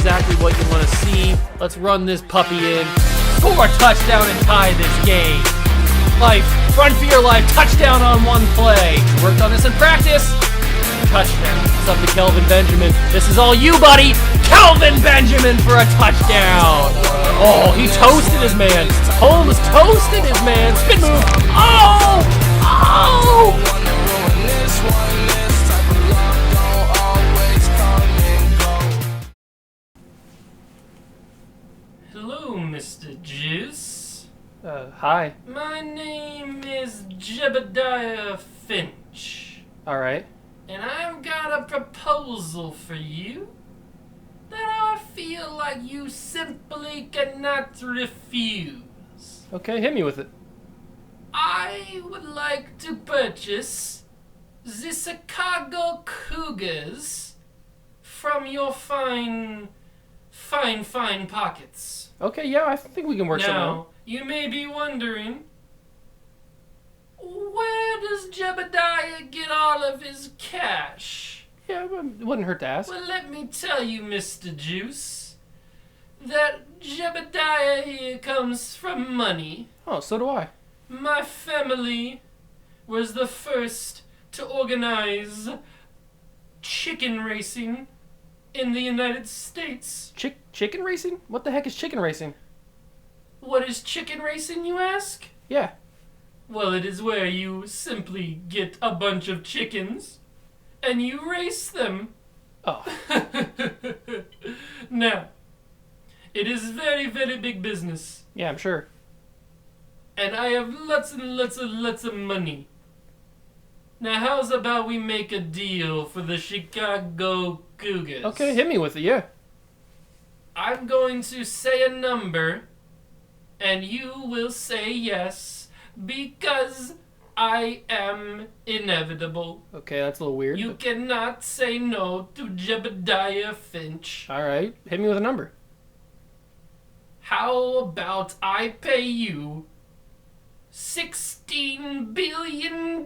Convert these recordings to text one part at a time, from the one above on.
exactly what you want to see. Let's run this puppy in. Score a touchdown and tie this game. Life, run for your life, touchdown on one play. Worked on this in practice. Touchdown. It's up to Kelvin Benjamin. This is all you, buddy. Kelvin Benjamin for a touchdown. Oh, he toasted his man. Holmes toasted his man. Spin move. Oh! Oh! Hello, Mr. Juice. Hi. My name is Jebediah Finch. Alright. And I've got a proposal for you that I feel like you simply cannot refuse. Okay, hit me with it. I would like to purchase the Chicago Cougars from your fine pockets. Okay, yeah, I think we can work something out. Now, you may be wondering, where does Jebediah get all of his cash? Yeah, it wouldn't hurt to ask. Well, let me tell you, Mr. Juice, that Jebediah here comes from money. Oh, so do I. My family was the first to organize chicken racing in the United States. Chicken racing? What the heck is chicken racing? What is chicken racing, you ask? Yeah. Well, it is where you simply get a bunch of chickens and you race them. Oh. Now, it is very, very big business. Yeah, I'm sure. And I have lots and lots of money. Now, how's about we make a deal for the Chicago Cougars? Okay, hit me with it, yeah. I'm going to say a number, and you will say yes, because I am inevitable. Okay, that's a little weird. You cannot say no to Jebediah Finch. Alright, hit me with a number. How about I pay you $16 billion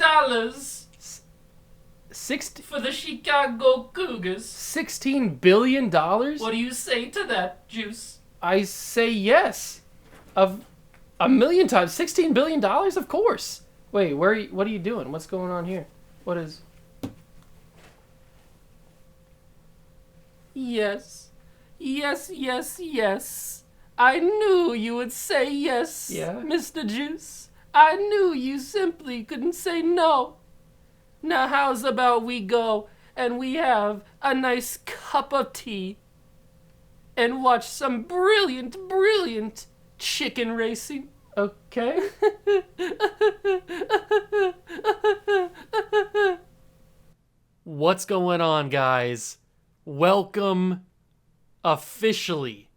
60 for the Chicago Cougars? $16 billion? What do you say to that, Juice? I say yes. Of a million times. $16 billion? Of course. Wait, what are you doing? What's going on here? What is... Yes. Yes, yes, yes. I knew you would say yes, Yeah? Mr. Juice. I knew you simply couldn't say no. Now how's about we go and we have a nice cup of tea and watch some brilliant chicken racing? Okay. What's going on, guys? Welcome officially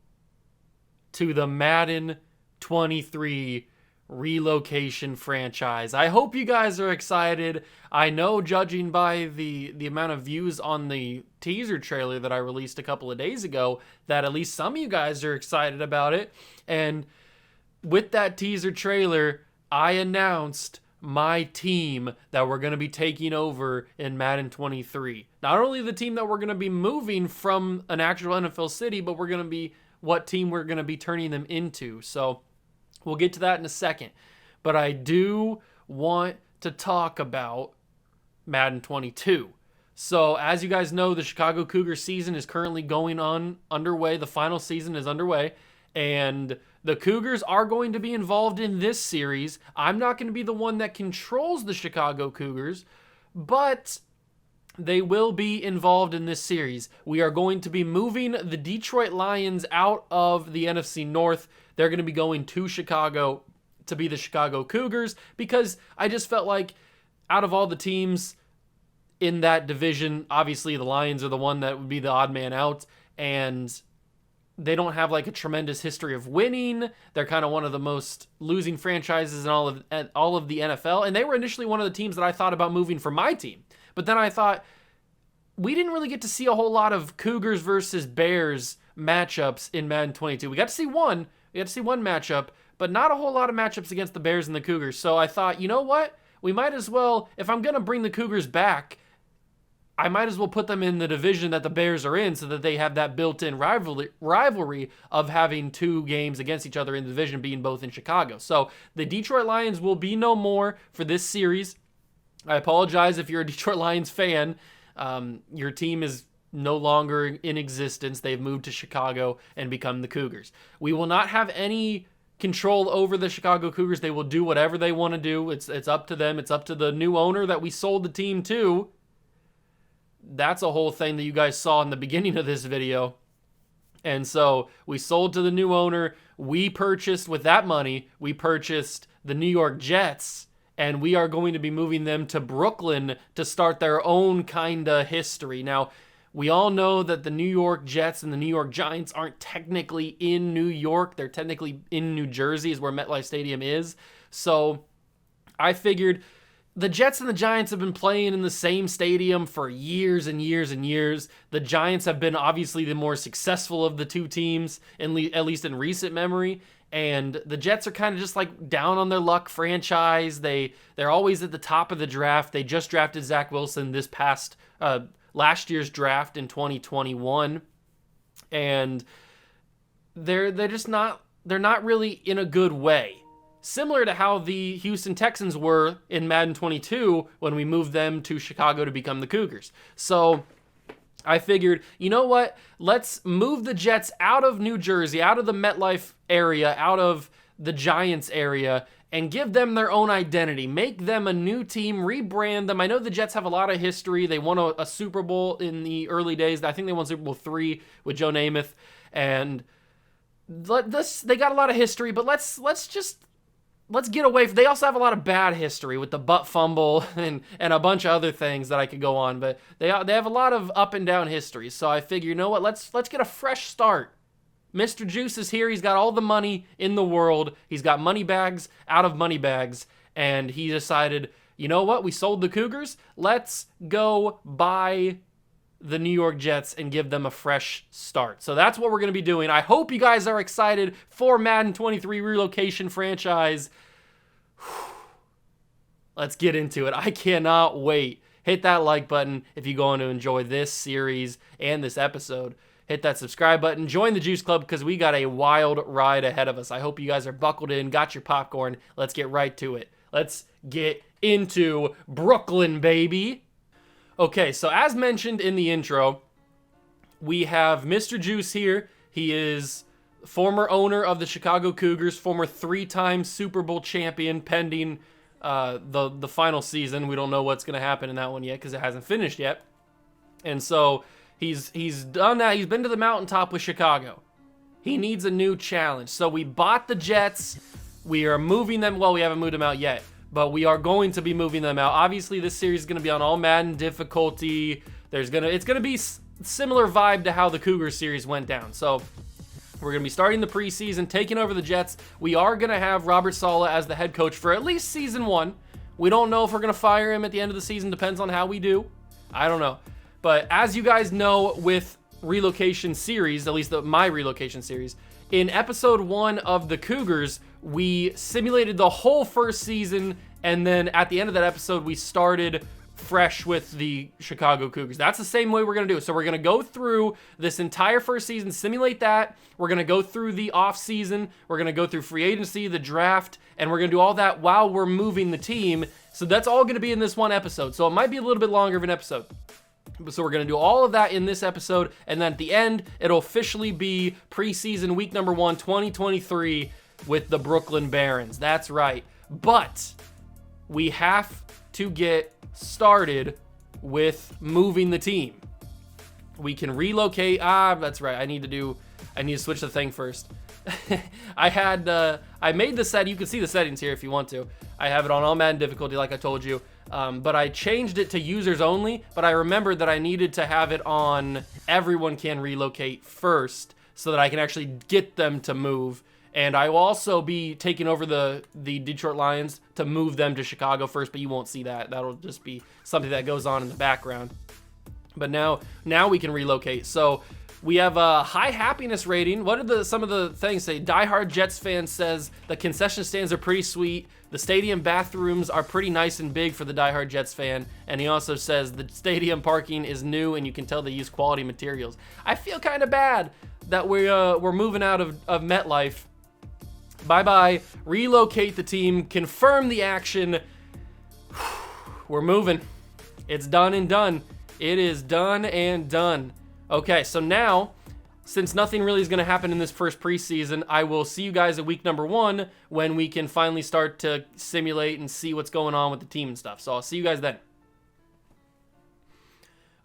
to the Madden 23 Relocation franchise. I hope you guys are excited. I know, judging by the amount of views on the teaser trailer that I released a couple of days ago, that at least some of you guys are excited about it. And with that teaser trailer, I announced my team that we're going to be taking over in Madden 23. Not only the team that we're going to be moving from an actual NFL city, but we're going to be what team we're going to be turning them into. So we'll get to that in a second. But I do want to talk about Madden 22. So as you guys know, the Chicago Cougars season is currently underway. The final season is underway. And the Cougars are going to be involved in this series. I'm not going to be the one that controls the Chicago Cougars, but they will be involved in this series. We are going to be moving the Detroit Lions out of the NFC North. They're going to be going to Chicago to be the Chicago Cougars, because I just felt like out of all the teams in that division, obviously the Lions are the one that would be the odd man out, and they don't have like a tremendous history of winning. They're kind of one of the most losing franchises in all of the NFL. And they were initially one of the teams that I thought about moving for my team. But then I thought, we didn't really get to see a whole lot of Cougars versus Bears matchups in Madden 22. We got to see one matchup, but not a whole lot of matchups against the Bears and the Cougars. So I thought, you know what? We might as well, if I'm going to bring the Cougars back, I might as well put them in the division that the Bears are in so that they have that built-in rivalry of having 2 games against each other in the division, being both in Chicago. So the Detroit Lions will be no more for this series. I apologize if you're a Detroit Lions fan. Your team is no longer in existence. They've moved to Chicago and become the Cougars. We will not have any control over the Chicago Cougars. They will do whatever they want to do. It's up to them. It's up to the new owner that we sold the team to. That's a whole thing that you guys saw in the beginning of this video. And so we sold to the new owner. We purchased, with that money, we purchased the New York Jets, and we are going to be moving them to Brooklyn to start their own kind of history. Now, we all know that the New York Jets and the New York Giants aren't technically in New York. They're technically in New Jersey, is where MetLife Stadium is. So I figured the Jets and the Giants have been playing in the same stadium for years and years and years. The Giants have been obviously the more successful of the 2 teams, at least in recent memory. And the Jets are kind of just like down on their luck franchise. They're always at the top of the draft. They just drafted Zach Wilson this past last year's draft in 2021. And they're not really in a good way. Similar to how the Houston Texans were in Madden 22 when we moved them to Chicago to become the Cougars. So I figured, you know what? Let's move the Jets out of New Jersey, out of the MetLife area, out of the Giants area, and give them their own identity. Make them a new team, rebrand them. I know the Jets have a lot of history. They won a Super Bowl in the early days. I think they won Super Bowl 3 with Joe Namath. And they got a lot of history, but let's get away from. They also have a lot of bad history with the butt fumble and a bunch of other things that I could go on, but they have a lot of up and down history. So I figure, you know what? Let's get a fresh start. Mr. Juice is here. He's got all the money in the world. He's got money bags out of money bags, and he decided, you know what? We sold the Cougars. Let's go buy the New York Jets and give them a fresh start. So that's what we're going to be doing. I hope you guys are excited for Madden 23 Relocation franchise. Let's get into it. I cannot wait. Hit that like button if you're going to enjoy this series and this episode. Hit that subscribe button. Join the Juice Club because we got a wild ride ahead of us. I hope you guys are buckled in, got your popcorn. Let's get right to it. Let's get into Brooklyn, baby. Okay, so as mentioned in the intro, we have Mr. Juice here. He is former owner of the Chicago Cougars, former 3-time Super Bowl champion, pending the final season. We don't know what's going to happen in that one yet because it hasn't finished yet. And so he's done that. He's been to the mountaintop with Chicago. He needs a new challenge. So we bought the Jets. We are moving them. Well, we haven't moved them out yet, but we are going to be moving them out. Obviously, this series is going to be on all Madden difficulty. It's going to be similar vibe to how the Cougars series went down. So we're going to be starting the preseason, taking over the Jets. We are going to have Robert Saleh as the head coach for at least season 1. We don't know if we're going to fire him at the end of the season. Depends on how we do. I don't know. But as you guys know with Relocation series, at least my Relocation series, in episode 1 of the Cougars, we simulated the whole first season, and then at the end of that episode, we started fresh with the Chicago Cougars. That's the same way we're going to do it. So we're going to go through this entire first season, simulate that. We're going to go through the off season. We're going to go through free agency, the draft, and we're going to do all that while we're moving the team. So that's all going to be in this one episode. So it might be a little bit longer of an episode. So we're going to do all of that in this episode, and then at the end, it'll officially be preseason week number 1, 2023 with the Brooklyn Barons. That's right. But we have to get started with moving the team. We can relocate. That's right. I need to switch the thing first. I made the set. You can see the settings here if you want to. I have it on all Madden difficulty, like I told you. But I changed it to users only, but I remembered that I needed to have it on everyone can relocate first so that I can actually get them to move. And I will also be taking over the Detroit Lions to move them to Chicago first, but you won't see that. That'll just be something that goes on in the background. But now we can relocate. So we have a high happiness rating. What are some of the things say? Diehard Jets fan says the concession stands are pretty sweet. The stadium bathrooms are pretty nice and big for the diehard Jets fan. And he also says the stadium parking is new and you can tell they use quality materials. I feel kind of bad that we're moving out of MetLife. Bye-bye. Relocate the team. Confirm the action. We're moving. It's done and done. It is done and done. Okay, so now, since nothing really is going to happen in this first preseason, I will see you guys at week number 1 when we can finally start to simulate and see what's going on with the team and stuff. So I'll see you guys then.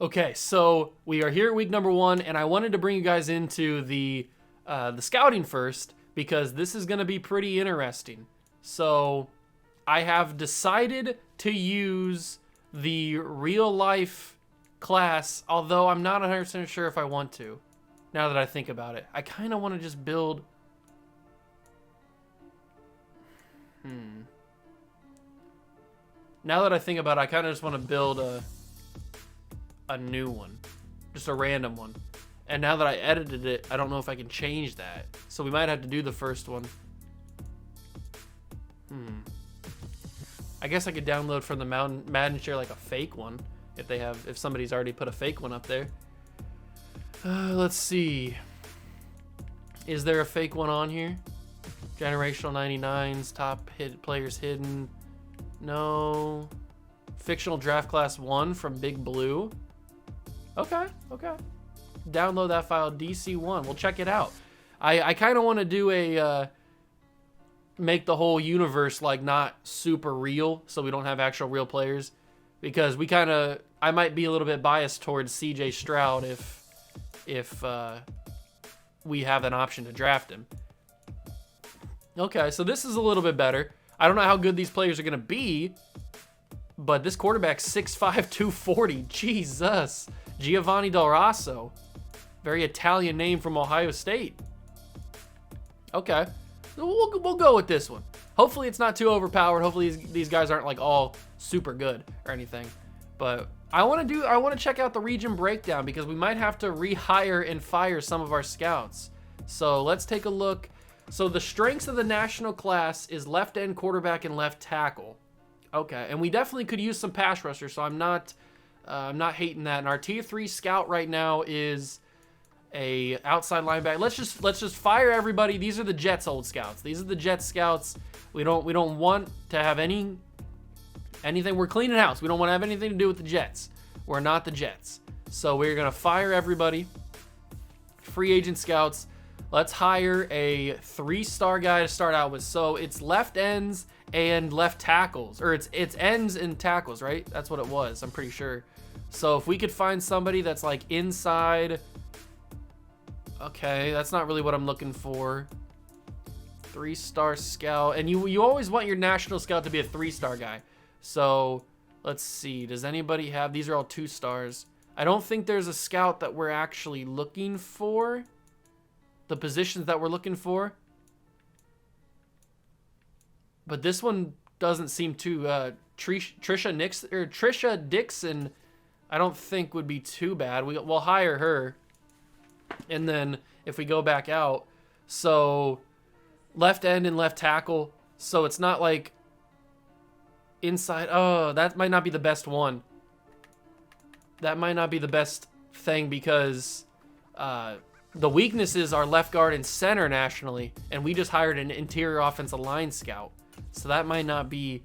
Okay, so we are here at week number 1, and I wanted to bring you guys into the scouting first because this is going to be pretty interesting. So I have decided to use the real life class, although I'm not 100% sure if I want to. Now that I think about it, I kind of want to just build. Now that I think about it, I kind of just want to build a new one, just a random one. And now that I edited it, I don't know if I can change that. So we might have to do the first one. I guess I could download from the Madden share like a fake one if somebody's already put a fake one up there. Let's see. Is there a fake one on here? Generational 99s, top players hidden. No. Fictional draft class 1 from Big Blue. Okay. Download that file, DC1. We'll check it out. I kind of want to do a make the whole universe like not super real, so we don't have actual real players, because I might be a little bit biased towards CJ Stroud if we have an option to draft him. Okay, so this is a little bit better. I don't know how good these players are going to be, but this quarterback's 6'5", 240. Jesus. Giovanni Del Rosso. Very Italian name from Ohio State. Okay. We'll go with this one. Hopefully it's not too overpowered. Hopefully these guys aren't like all super good or anything. But I want to check out the region breakdown because we might have to rehire and fire some of our scouts. So let's take a look. So the strengths of the national class is left end, quarterback, and left tackle. Okay, and we definitely could use some pass rushers, so I'm not hating that. And our tier 3 scout right now is a outside linebacker. Let's just fire everybody. These are the Jets old scouts. These are the Jets scouts. We don't want to have anything. We're cleaning house. We don't want to have anything to do with the Jets. We're not the Jets. So we're gonna fire everybody. Free agent scouts. Let's hire a 3-star guy to start out with. So it's left ends and left tackles, or it's ends and tackles, right? That's what it was, I'm pretty sure. So if we could find somebody that's like inside. Okay, that's not really what I'm looking for. 3-star scout, and you always want your national scout to be a 3-star guy. So let's see, does anybody have, these are all 2 stars. I don't think there's a scout that we're actually looking for. The positions that we're looking for. But this one doesn't seem to, Trisha Dixon, I don't think would be too bad. We'll hire her. And then if we go back out, so left end and left tackle. So it's not like inside. Oh, that might not be the best one. That might not be the best thing because the weaknesses are left guard and center nationally, and we just hired an interior offensive line scout. So that might not be.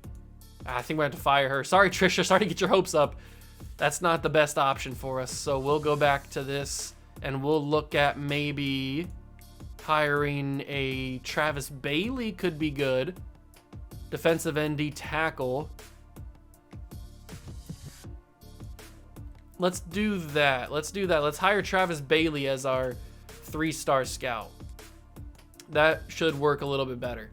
I think we have to fire her. Sorry, Trisha. Sorry to get your hopes up. That's not the best option for us. So we'll go back to this, and we'll look at maybe hiring a Travis Bailey could be good. Defensive ND tackle. Let's do that. Let's hire Travis Bailey as our 3-star scout. That should work a little bit better.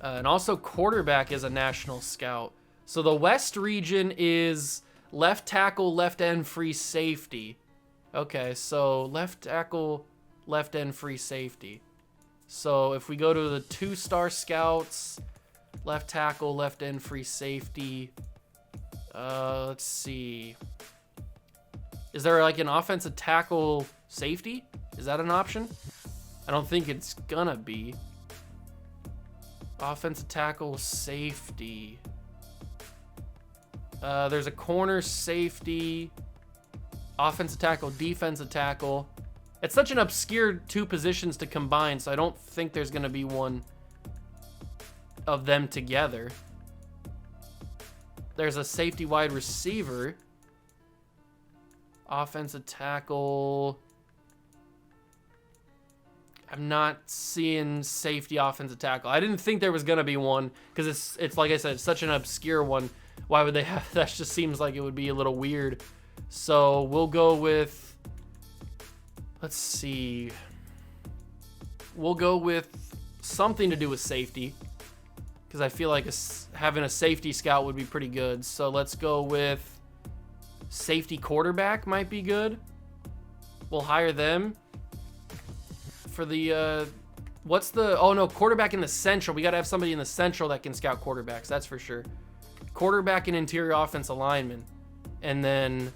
And also quarterback is a national scout. So the West region is left tackle, left end, free safety. Okay, so left tackle, left end, free safety. So if we go to the 2-star scouts, left tackle, left end, free safety. Let's see. Is there like an offensive tackle safety? Is that an option? I don't think it's gonna be. Offensive tackle, safety. There's a corner, safety, offensive tackle, defensive tackle. It's such an obscure two positions to combine, so I don't think there's going to be one of them together. There's a safety wide receiver. Offensive tackle. I'm not seeing safety offensive tackle. I didn't think there was going to be one because it's like I said, it's such an obscure one. Why would they have that? Just seems like it would be a little weird. So we'll go with, let's see. We'll go with something to do with safety because I feel like having a safety scout would be pretty good. So let's go with safety quarterback might be good. We'll hire them. For the quarterback in the central. We got to have somebody in the central that can scout quarterbacks. That's for sure. Quarterback and interior offense lineman. And then,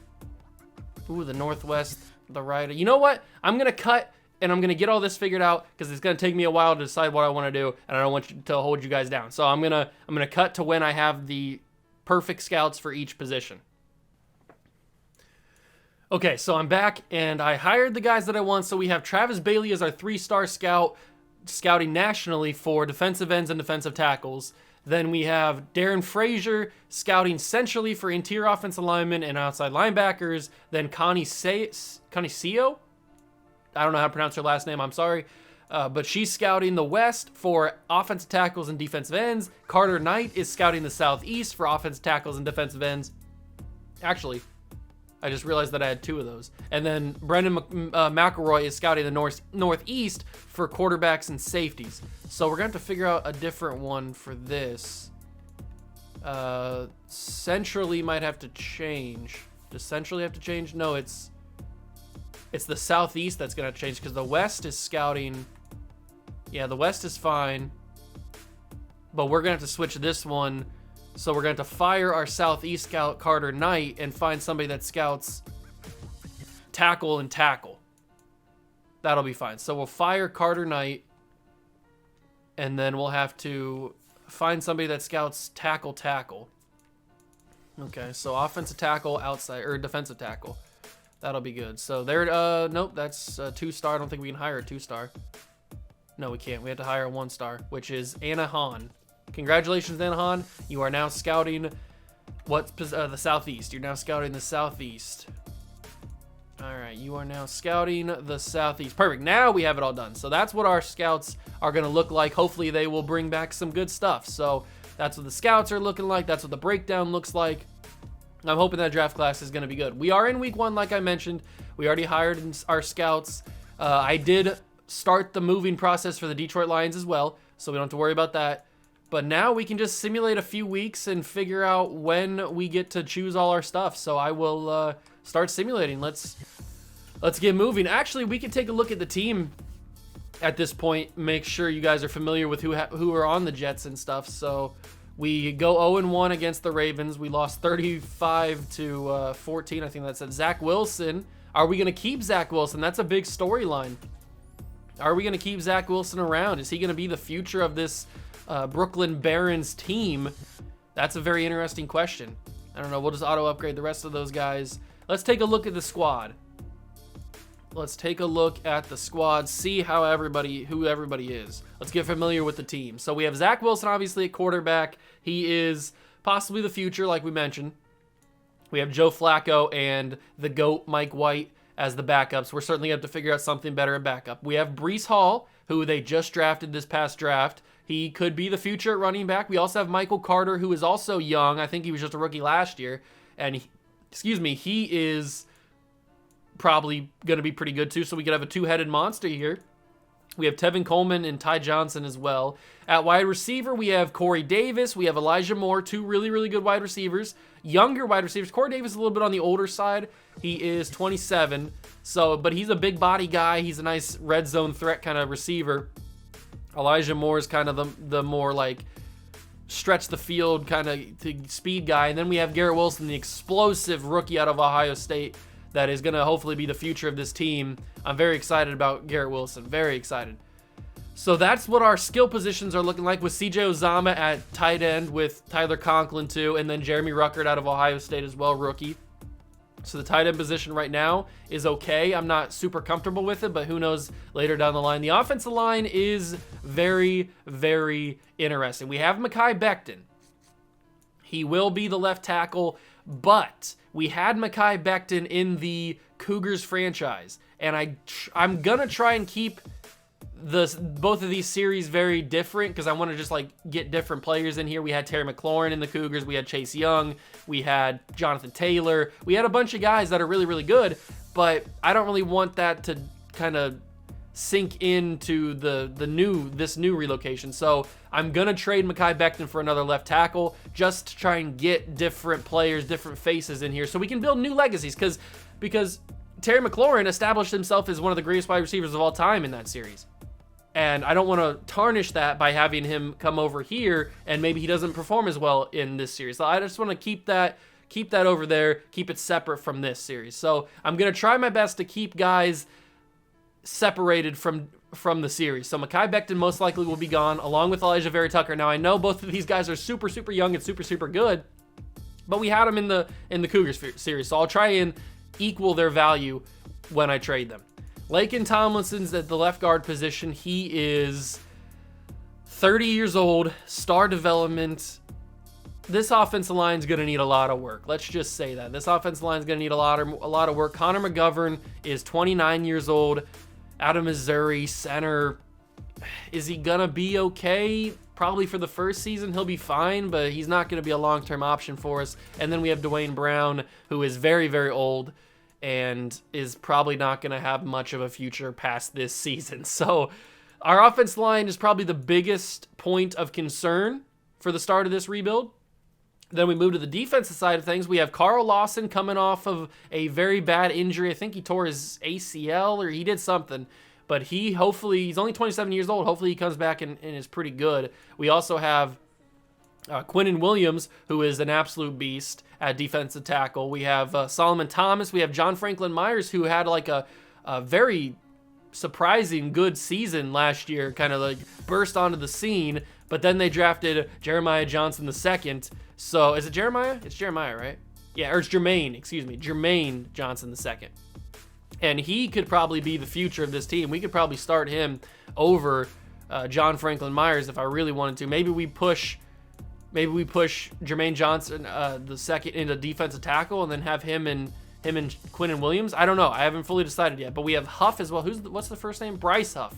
the northwest, the right. You know what? I'm going to cut and I'm going to get all this figured out because it's going to take me a while to decide what I want to do. And I don't want to hold you guys down. So I'm going to cut to when I have the perfect scouts for each position. Okay, so I'm back, and I hired the guys that I want. So we have Travis Bailey as our 3-star scout, scouting nationally for defensive ends and defensive tackles. Then we have Darren Frazier scouting centrally for interior offensive linemen and outside linebackers. Then Connie Seo? I don't know how to pronounce her last name, I'm sorry. But she's scouting the West for offensive tackles and defensive ends. Carter Knight is scouting the Southeast for offensive tackles and defensive ends. Actually, I just realized that I had 2 of those. And then Brendan McElroy is scouting the Northeast for quarterbacks and safeties. So we're going to have to figure out a different one for this. Centrally might have to change. Does centrally have to change? No, it's the Southeast that's going to change because the West is scouting. Yeah, the West is fine. But we're going to have to switch this one. So we're going to have to fire our Southeast scout, Carter Knight, and find somebody that scouts tackle and tackle. That'll be fine. So we'll fire Carter Knight, and then we'll have to find somebody that scouts tackle. Okay, so offensive tackle, outside, or defensive tackle. That'll be good. So there, nope, that's a 2-star. I don't think we can hire a 2-star. No, we can't. We have to hire a 1-star, which is Anna Hahn. Congratulations, Anna Hahn. You are now scouting the Southeast. You're now scouting the Southeast. All right, you are now scouting the Southeast. Perfect. Now we have it all done. So that's what our scouts are going to look like. Hopefully they will bring back some good stuff. So that's what the scouts are looking like. That's what the breakdown looks like. I'm hoping that draft class is going to be good. We are in week 1, like I mentioned. We already hired our scouts. I did start the moving process for the Detroit Lions as well, so we don't have to worry about that. But now we can just simulate a few weeks and figure out when we get to choose all our stuff. So I will start simulating. Let's get moving. Actually, we can take a look at the team at this point. Make sure you guys are familiar with who are on the Jets and stuff. So we go 0-1 against the Ravens. We lost 35-14. I think that said Zach Wilson. Are we going to keep Zach Wilson? That's a big storyline. Are we going to keep Zach Wilson around? Is he going to be the future of this Brooklyn Barons team? That's a very interesting question. I don't know. We'll just auto upgrade the rest of those guys. Let's take a look at the squad. Let's take a look at the squad, see who everybody is. Let's get familiar with the team. So we have Zach Wilson, obviously, at quarterback. He is possibly the future, like we mentioned. We have Joe Flacco and the GOAT, Mike White, as the backups. We're certainly going to have to figure out something better at backup. We have Breece Hall, who they just drafted this past draft. He could be the future at running back. We also have Michael Carter, who is also young. I think he was just a rookie last year. And he is probably going to be pretty good too. So we could have a 2-headed monster here. We have Tevin Coleman and Ty Johnson as well. At wide receiver, we have Corey Davis. We have Elijah Moore, 2 really, really good wide receivers. Younger wide receivers. Corey Davis is a little bit on the older side. He is 27. But he's a big body guy. He's a nice red zone threat kind of receiver. Elijah Moore is kind of the more like stretch the field kind of speed guy. And then we have Garrett Wilson, the explosive rookie out of Ohio State that is going to hopefully be the future of this team. I'm very excited about Garrett Wilson. Very excited. So that's what our skill positions are looking like, with CJ Uzama at tight end, with Tyler Conklin too, and then Jeremy Ruckert out of Ohio State as well, rookie. So the tight end position right now is okay. I'm not super comfortable with it, but who knows later down the line. The offensive line is very, very interesting. We have Mekhi Becton. He will be the left tackle, but we had Mekhi Becton in the Cougars franchise, and I'm gonna try and keep both of these series very different, because I want to just like get different players in here. We had Terry McLaurin in the Cougars, we had Chase Young, we had Jonathan Taylor, we had a bunch of guys that are really, really good, but I don't really want that to kind of sink into this new relocation. So I'm gonna trade Mekhi Becton for another left tackle, just to try and get different players, different faces in here, so we can build new legacies, because Terry McLaurin established himself as one of the greatest wide receivers of all time in that series. And I don't want to tarnish that by having him come over here and maybe he doesn't perform as well in this series. So I just want to keep that over there, keep it separate from this series. So I'm going to try my best to keep guys separated from the series. So Mekhi Becton most likely will be gone, along with Elijah Vera Tucker. Now I know both of these guys are super, super young and super, super good, but we had them in the Cougars series. So I'll try and equal their value when I trade them. Laken Tomlinson's at the left guard position. He is 30 years old, star development. This offensive line is going to need a lot of work. Let's just say that. This offensive line is going to need a lot of work. Connor McGovern is 29 years old, out of Missouri, center. Is he going to be okay? Probably for the first season, he'll be fine, but he's not going to be a long-term option for us. And then we have Dwayne Brown, who is very, very old, and is probably not going to have much of a future past this season. So our offense line is probably the biggest point of concern for the start of this rebuild. Then we move to the defensive side of things. We have Carl Lawson coming off of a very bad injury. I think he tore his ACL or he did something. But he's only 27 years old. Hopefully he comes back and is pretty good. We also have Quinnen Williams, who is an absolute beast at defensive tackle. We have Solomon Thomas. We have John Franklin Myers, who had like a very surprising good season last year, kind of like burst onto the scene. But then they drafted Jeremiah Johnson II. So is it Jeremiah? It's Jeremiah, right? Yeah, or it's Jermaine, excuse me. Jermaine Johnson II. And he could probably be the future of this team. We could probably start him over John Franklin Myers if I really wanted to. Maybe we push Jermaine Johnson the second into defensive tackle, and then have him and Quinnen Williams. I don't know. I haven't fully decided yet. But we have Huff as well. What's the first name? Bryce Huff,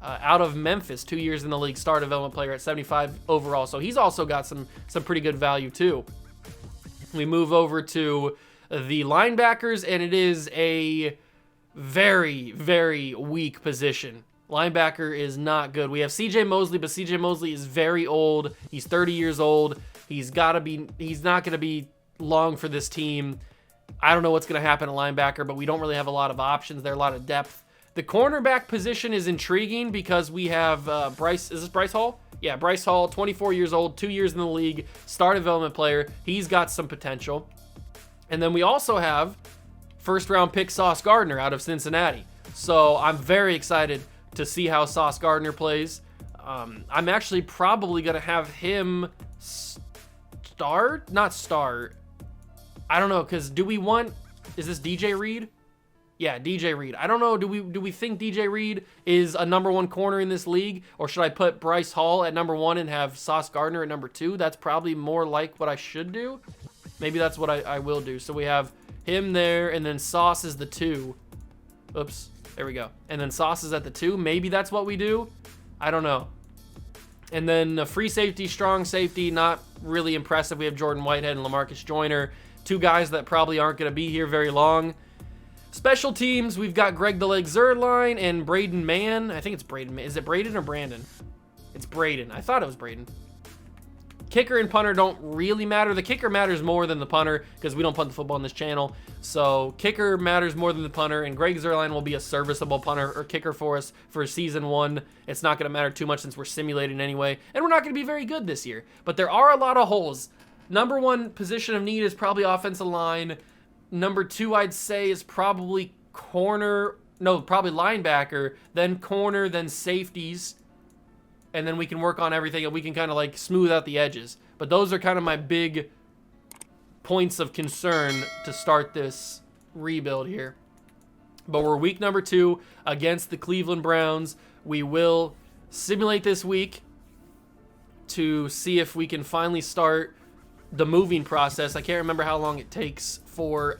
out of Memphis, 2 years in the league, star development player at 75 overall. So he's also got some pretty good value too. We move over to the linebackers, and it is a very, very weak position. Linebacker is not good. We have CJ Mosley, but CJ Mosley is very old. He's 30 years old. He's not going to be long for this team. I don't know what's going to happen at linebacker, but we don't really have a lot of options there, a lot of depth. The cornerback position is intriguing because we have Bryce. Is this Bryce Hall? Yeah, Bryce Hall, 24 years old, 2 years in the league, star development player. He's got some potential. And then we also have first-round pick Sauce Gardner out of Cincinnati. So I'm very excited to see how Sauce Gardner plays. I'm actually probably going to have him start. I don't know, because is this DJ Reed? Yeah, DJ Reed. I don't know, do we think DJ Reed is a number one corner in this league? Or should I put Bryce Hall at number one and have Sauce Gardner at number two? That's probably more like what I should do. Maybe that's what I will do. So we have him there, and then Sauce is the two. Oops. There we go. And then Sauce is at the two. Maybe that's what we do. I don't know. And then free safety, strong safety, not really impressive. We have Jordan Whitehead and LaMarcus Joyner. Two guys that probably aren't going to be here very long. Special teams, we've got Greg the Leg Zerline and Braden Mann. I think it's Braden Mann. Is it Braden or Brandon? It's Braden. I thought it was Braden. Kicker and punter don't really matter. The kicker matters more than the punter because we don't punt the football on this channel. So kicker matters more than the punter, and Greg Zerline will be a serviceable punter or kicker for us for season one. It's not going to matter too much since we're simulating anyway, and we're not going to be very good this year. But there are a lot of holes. Number one position of need is probably offensive line. Number two, I'd say, is probably probably linebacker, then corner, then safeties. and then we can work on everything, and we can kind of like smooth out the edges. But those are kind of my big points of concern to start this rebuild here. But we're week number 2 against the Cleveland Browns. We will simulate this week to see if we can finally start the moving process. I can't remember how long it takes for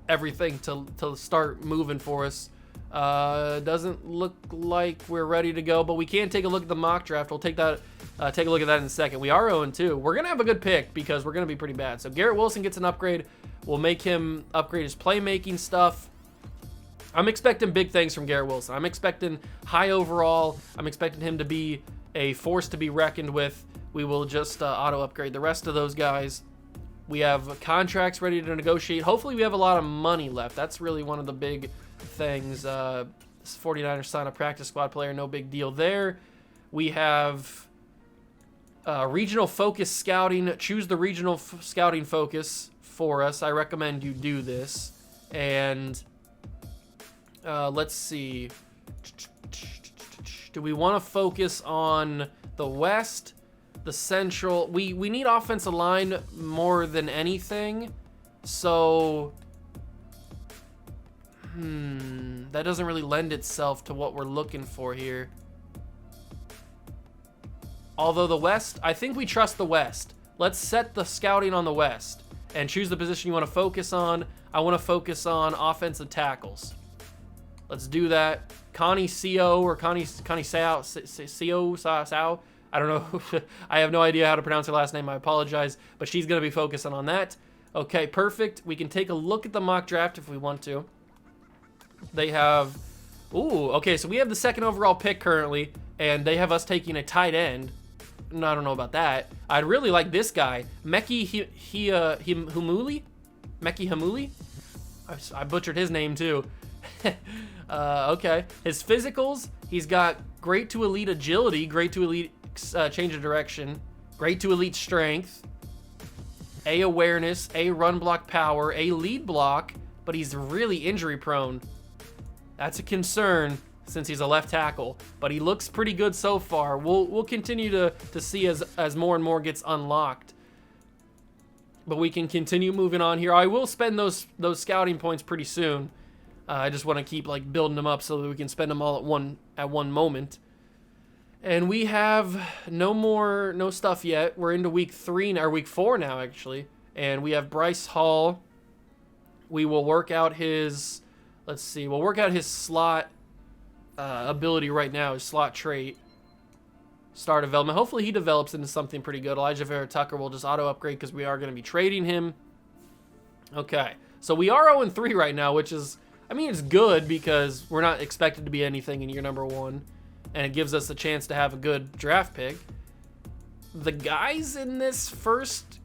everything to start moving for us. Doesn't look like we're ready to go, but we can take a look at the mock draft. We'll take a look at that in a second. We are 0-2. We're gonna have a good pick because we're gonna be pretty bad. So Garrett Wilson gets an upgrade. We'll make him upgrade his playmaking stuff. I'm expecting big things from Garrett Wilson. I'm expecting high overall. I'm expecting him to be a force to be reckoned with. We will just auto upgrade the rest of those guys. We have contracts ready to negotiate. Hopefully we have a lot of money left. That's really one of the big things. 49ers sign a practice squad player. No big deal there. We have regional focus scouting. Choose the regional scouting focus for us. I recommend you do this. And let's see. Do we want to focus on the West, the Central? We need offensive line more than anything. So, that doesn't really lend itself to what we're looking for here. Although the West, I think we trust the West. Let's set the scouting on the West and choose the position you want to focus on. I want to focus on offensive tackles. Let's do that. Connie Sao or Connie Sao. I don't know. I have no idea how to pronounce her last name. I apologize. But she's going to be focusing on that. Okay, perfect. We can take a look at the mock draft if we want to. They have... Ooh, okay, so we have the 2nd overall pick currently, and they have us taking a tight end. No, I don't know about that. I'd really like this guy. Meki Humuli? Meki Humuli? I butchered his name too. Okay. His physicals, he's got great to elite agility, great to elite change of direction, great to elite strength, A awareness, A run block power, A lead block, but he's really injury prone. That's a concern since he's a left tackle, but he looks pretty good so far. We'll continue to see as more and more gets unlocked. But we can continue moving on here. I will spend those scouting points pretty soon. I just want to keep like building them up so that we can spend them all at one moment. And we have no stuff yet. We're into week 3 now, or week 4 now actually. And we have Bryce Hall. We will work out his, let's see, we'll work out his slot ability right now, his slot trait. Star development. Hopefully he develops into something pretty good. Elijah Vera-Tucker will just auto upgrade because we are going to be trading him. Okay. So we are 0-3 right now, which is, I mean, it's good because we're not expected to be anything in year number 1. And it gives us a chance to have a good draft pick. The guys in this first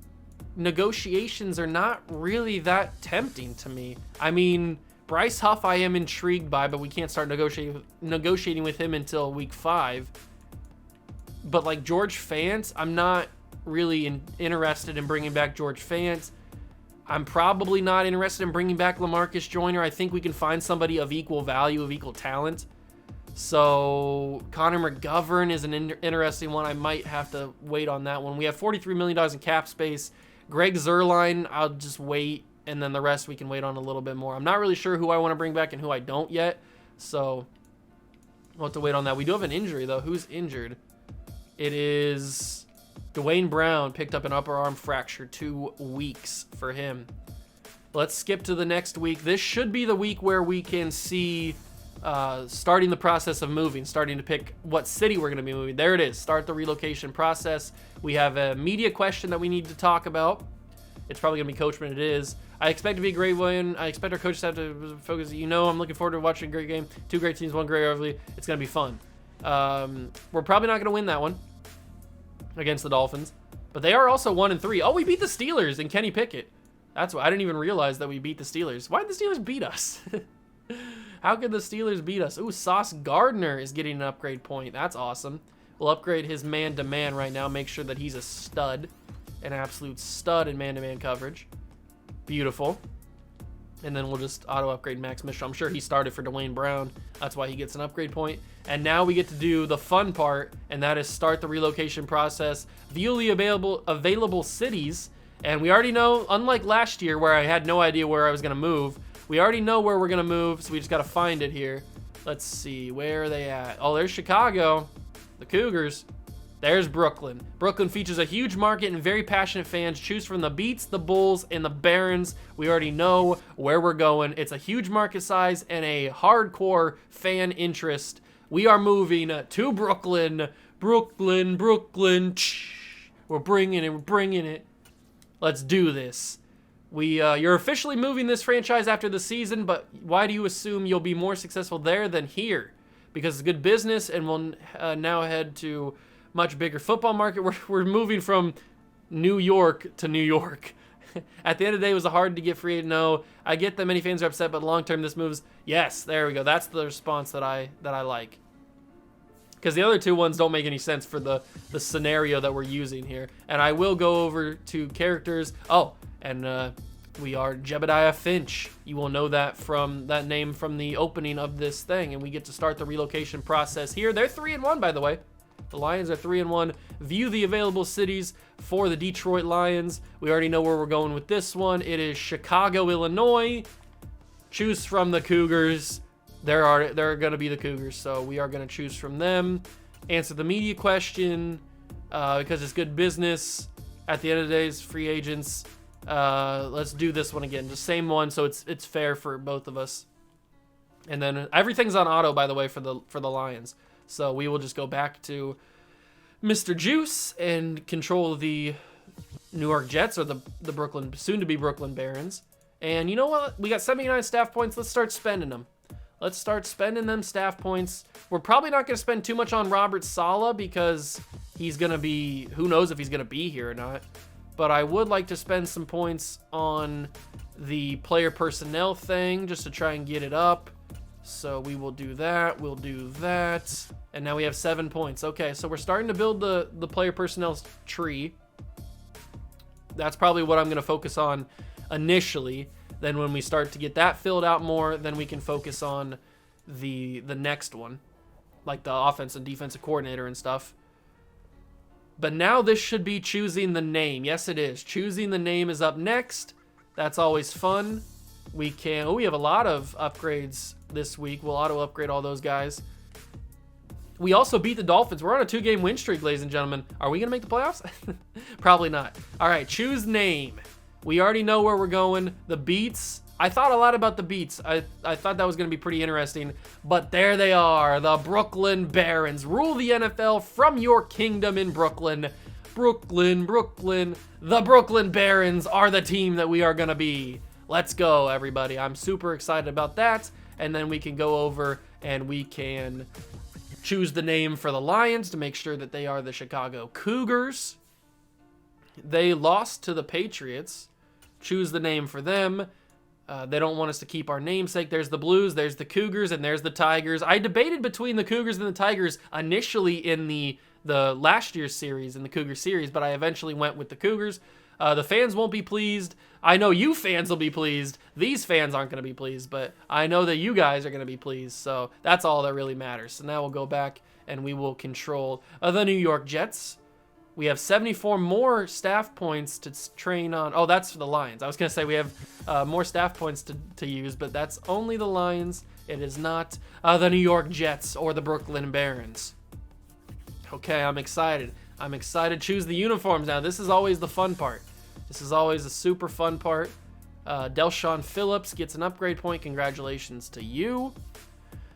negotiations are not really that tempting to me. I mean, Bryce Huff I am intrigued by, but we can't start negotiating with him until week 5. But like George Fant, I'm not really interested in bringing back George Fant. I'm probably not interested in bringing back LaMarcus Joyner. I think we can find somebody of equal value, of equal talent. So Connor McGovern is an interesting one. I might have to wait on that one. We have $43 million in cap space. Greg Zuerlein, I'll just wait, and then the rest we can wait on a little bit more. I'm not really sure who I want to bring back and who I don't yet, so we'll have to wait on that. We do have an injury, though. Who's injured? It is Dwayne Brown, picked up an upper arm fracture, 2 weeks for him. Let's skip to the next week. This should be the week where we can see starting the process of moving, starting to pick what city we're going to be moving. There it is. Start the relocation process. We have a media question that we need to talk about. It's probably going to be Coachman. It is. I expect to be a great win. I expect our coaches have to focus. You know, I'm looking forward to watching a great game. 2 great teams, 1 great rivalry. It's going to be fun. We're probably not going to win that one against the Dolphins, but they are also 1-3. Oh, we beat the Steelers and Kenny Pickett. That's why I didn't even realize that we beat the Steelers. Why did the Steelers beat us? How could the Steelers beat us? Ooh, Sauce Gardner is getting an upgrade point. That's awesome. We'll upgrade his man-to-man right now. Make sure that he's a stud, an absolute stud in man-to-man coverage. Beautiful. And then we'll just auto-upgrade Max Mitchell. I'm sure he started for Dwayne Brown. That's why he gets an upgrade point. And now we get to do the fun part, and that is start the relocation process. View the available cities. And we already know, unlike last year where I had no idea where I was going to move, we already know where we're going to move, so we just got to find it here. Let's see, where are they at? Oh, there's Chicago, the Cougars. There's Brooklyn. Brooklyn features a huge market and very passionate fans. Choose from the Beats, the Bulls, and the Barons. We already know where we're going. It's a huge market size and a hardcore fan interest. We are moving to Brooklyn. Brooklyn. We're bringing it. Let's do this. You're officially moving this franchise after the season, but why do you assume you'll be more successful there than here? Because it's good business, and we'll now head to much bigger football market. We're moving from New York to New York. At the end of the day, it was hard to get free. No, I get that many fans are upset, but long term, this moves. Yes, there we go. That's the response that I like. Because the other two ones don't make any sense for the scenario that we're using here. And I will go over to characters. Oh, and we are Jebediah Finch. You will know that from that name from the opening of this thing. And we get to start the relocation process here. They're 3-1, by the way. The Lions are 3-1. View the available cities for the Detroit Lions. We already know where we're going with this one. It is Chicago, Illinois. Choose from the Cougars. They're going to be the Cougars, so we are going to choose from them. Answer the media question because it's good business. At the end of the day, it's free agents. Let's do this one again. Just same one, so it's fair for both of us. And then everything's on auto, by the way, for the Lions. So we will just go back to Mr. Juice and control the New York Jets, or the Brooklyn, soon-to-be Brooklyn Barons. And you know what? We got 79 staff points. Let's start spending them. Let's start spending them staff points. We're probably not going to spend too much on Robert Saleh because he's going to be, who knows if he's going to be here or not. But I would like to spend some points on the player personnel thing just to try and get it up. So we will do that. We'll do that. And now we have 7 points. Okay, so we're starting to build the player personnel tree. That's probably what I'm going to focus on initially. Then when we start to get that filled out more, then we can focus on the next one, like the offense and defensive coordinator and stuff. But now this should be choosing the name. Yes, it is. Choosing the name is up next. That's always fun. We have a lot of upgrades this week. We'll auto-upgrade all those guys. We also beat the Dolphins. We're on a 2-game win streak, ladies and gentlemen. Are we going to make the playoffs? Probably not. All right, choose name. We already know where we're going. The Beats. I thought a lot about the Beats. I thought that was going to be pretty interesting. But there they are, the Brooklyn Barons. Rule the NFL from your kingdom in Brooklyn. Brooklyn. The Brooklyn Barons are the team that we are going to be. Let's go, everybody. I'm super excited about that. And then we can go over and we can choose the name for the Lions to make sure that they are the Chicago Cougars. They lost to the Patriots. Choose the name for them. They don't want us to keep our namesake. There's the Blues, there's the Cougars, and there's the Tigers. I debated between the Cougars and the Tigers initially in the last year's series, in the Cougar series, but I eventually went with the Cougars. The fans won't be pleased. I know you fans will be pleased. These fans aren't going to be pleased, but I know that you guys are going to be pleased, so that's all that really matters. So now we'll go back and we will control the New York Jets. We have 74 more staff points to train on. Oh, that's for the Lions. I was going to say we have more staff points to use, but that's only the Lions. It is not the New York Jets or the Brooklyn Barons. Okay, I'm excited. I'm excited. Choose the uniforms now. This is always the fun part. This is always a super fun part. Delshon Phillips gets an upgrade point. Congratulations to you.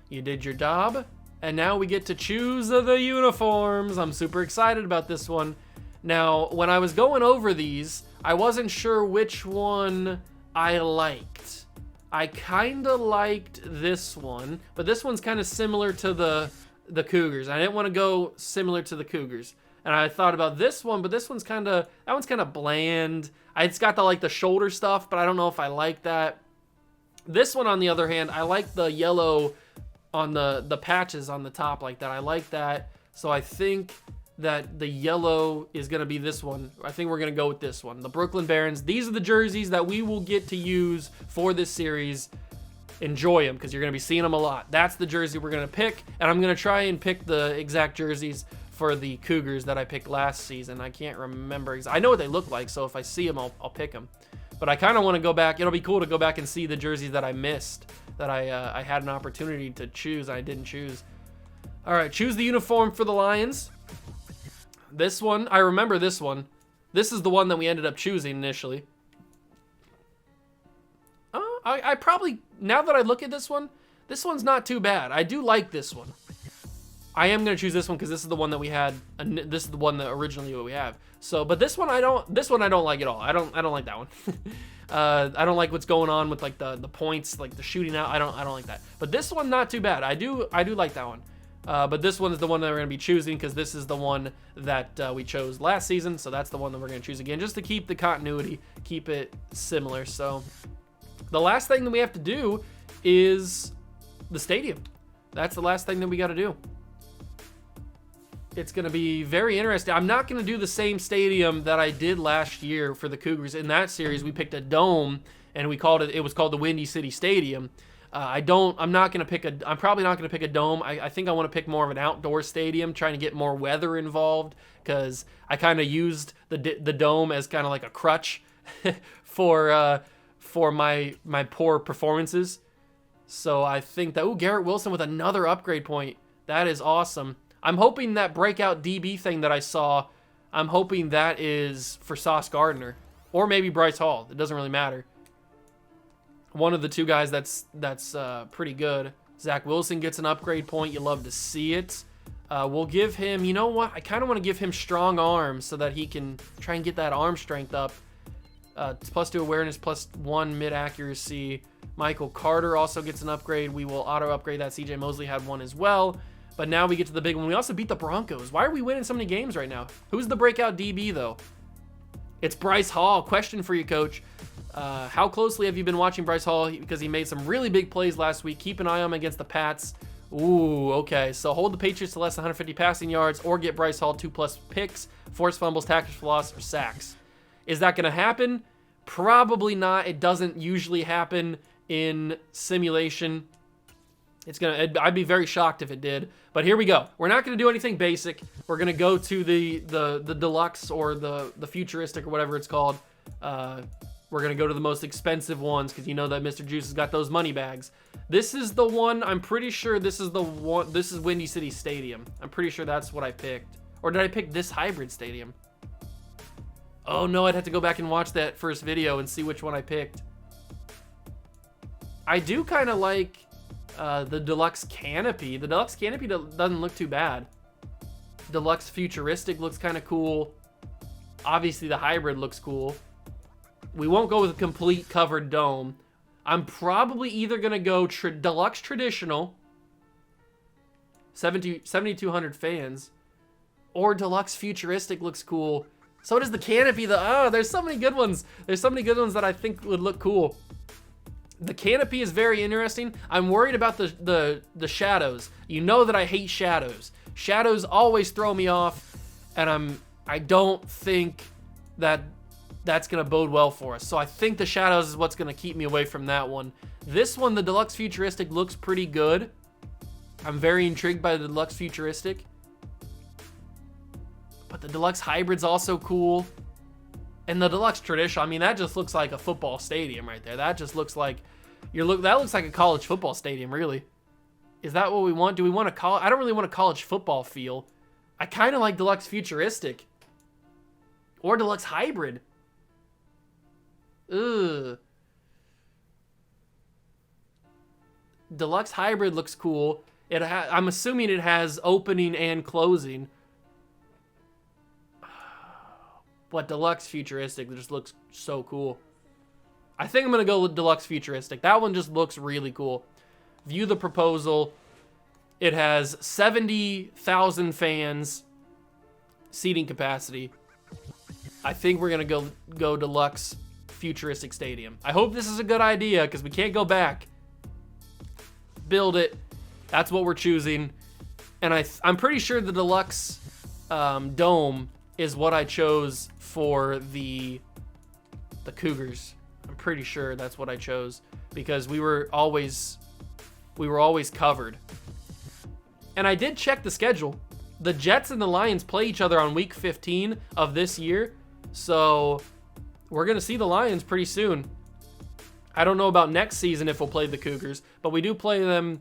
You did your job. And now we get to choose the uniforms. I'm super excited about this one. Now, when I was going over these, I wasn't sure which one I liked. I kind of liked this one, but this one's kind of similar to the Cougars. I didn't want to go similar to the Cougars. And I thought about this one, but this one's that one's kind of bland. It's got the shoulder stuff, but I don't know if I like that. This one, on the other hand, I like the yellow on the patches on the top like that. I like that. So I think that the yellow is going to be this one. I think we're going to go with this one. The Brooklyn Barons. These are the jerseys that we will get to use for this series. Enjoy them because you're going to be seeing them a lot. That's the jersey we're going to pick, and I'm going to try and pick the exact jerseys for the Cougars that I picked last season. I can't remember. I know what they look like, so if I see them, I'll pick them. But I kind of want to go back. It'll be cool to go back and see the jerseys that I missed, that I had an opportunity to choose, and I didn't choose. All right, choose the uniform for the Lions. This one, I remember this one. This is the one that we ended up choosing initially. I probably, now that I look at this one's not too bad. I do like this one. I am going to choose this one because this is the one that we had, and this is the one that originally we have. So, but this one I don't like at all. I don't like that one. I don't like what's going on with like the points, like the shooting out. I don't like that. But this one, not too bad. I do like that one. But this one is the one that we're going to be choosing because this is the one that we chose last season. So that's the one that we're going to choose again, just to keep the continuity, keep it similar. So the last thing that we have to do is the stadium. That's the last thing that we got to do. It's going to be very interesting. I'm not going to do the same stadium that I did last year for the Cougars. In that series, we picked a dome, and it was called the Windy City Stadium. I'm probably not going to pick a dome. I think I want to pick more of an outdoor stadium, trying to get more weather involved, because I kind of used the dome as kind of like a crutch for my poor performances. So I think that, Garrett Wilson with another upgrade point. That is awesome. I'm hoping that breakout DB thing that I saw, I'm hoping that is for Sauce Gardner or maybe Bryce Hall. It doesn't really matter. One of the two guys that's pretty good. Zach Wilson gets an upgrade point. You love to see it. We'll give him, you know what? I kind of want to give him strong arms so that he can try and get that arm strength up. +2 awareness, +1 mid accuracy. Michael Carter also gets an upgrade. We will auto upgrade that. CJ Mosley had one as well. But now we get to the big one. We also beat the Broncos. Why are we winning so many games right now? Who's the breakout DB, though? It's Bryce Hall. Question for you, Coach. How closely have you been watching Bryce Hall? Because he made some really big plays last week. Keep an eye on him against the Pats. Ooh, okay. So hold the Patriots to less than 150 passing yards or get Bryce Hall 2+ picks, forced fumbles, tackles for loss, or sacks. Is that going to happen? Probably not. It doesn't usually happen in simulation. I'd be very shocked if it did. But here we go. We're not going to do anything basic. We're going to go to the deluxe or the futuristic or whatever it's called. We're going to go to the most expensive ones because you know that Mr. Juice has got those money bags. This is the one, I'm pretty sure this is the one, this is Windy City Stadium. I'm pretty sure that's what I picked. Or did I pick this hybrid stadium? Oh no, I'd have to go back and watch that first video and see which one I picked. I do kind of like the deluxe canopy. The deluxe canopy doesn't look too bad. Deluxe futuristic looks kind of cool. Obviously the hybrid looks cool. We won't go with a complete covered dome. I'm probably either going to go deluxe traditional, 7,200 fans, or deluxe futuristic looks cool. So does the canopy. There's so many good ones. There's so many good ones that I think would look cool. The canopy is very interesting. I'm worried about the shadows. You know that I hate shadows. Shadows always throw me off, and I don't think that's going to bode well for us. So I think the shadows is what's going to keep me away from that one. This one, the deluxe futuristic, looks pretty good. I'm very intrigued by the deluxe futuristic. But the deluxe hybrid's also cool. And the deluxe traditional, I mean, that just looks like a football stadium right there. That just looks like that looks like a college football stadium, really. Is that what we want? Do we want a I don't really want a college football feel. I kind of like deluxe futuristic or deluxe hybrid. Ugh. Deluxe hybrid looks cool. I'm assuming it has opening and closing. But deluxe futuristic just looks so cool. I think I'm going to go with deluxe futuristic. That one just looks really cool. View the proposal. It has 70,000 fans seating capacity. I think we're going to go deluxe futuristic stadium. I hope this is a good idea because we can't go back. Build it. That's what we're choosing. And I'm pretty sure the deluxe dome is what I chose for the Cougars. I'm pretty sure that's what I chose because we were always covered. And I did check the schedule. The Jets and the Lions play each other on week 15 of this year. So we're going to see the Lions pretty soon. I don't know about next season if we'll play the Cougars, but we do play them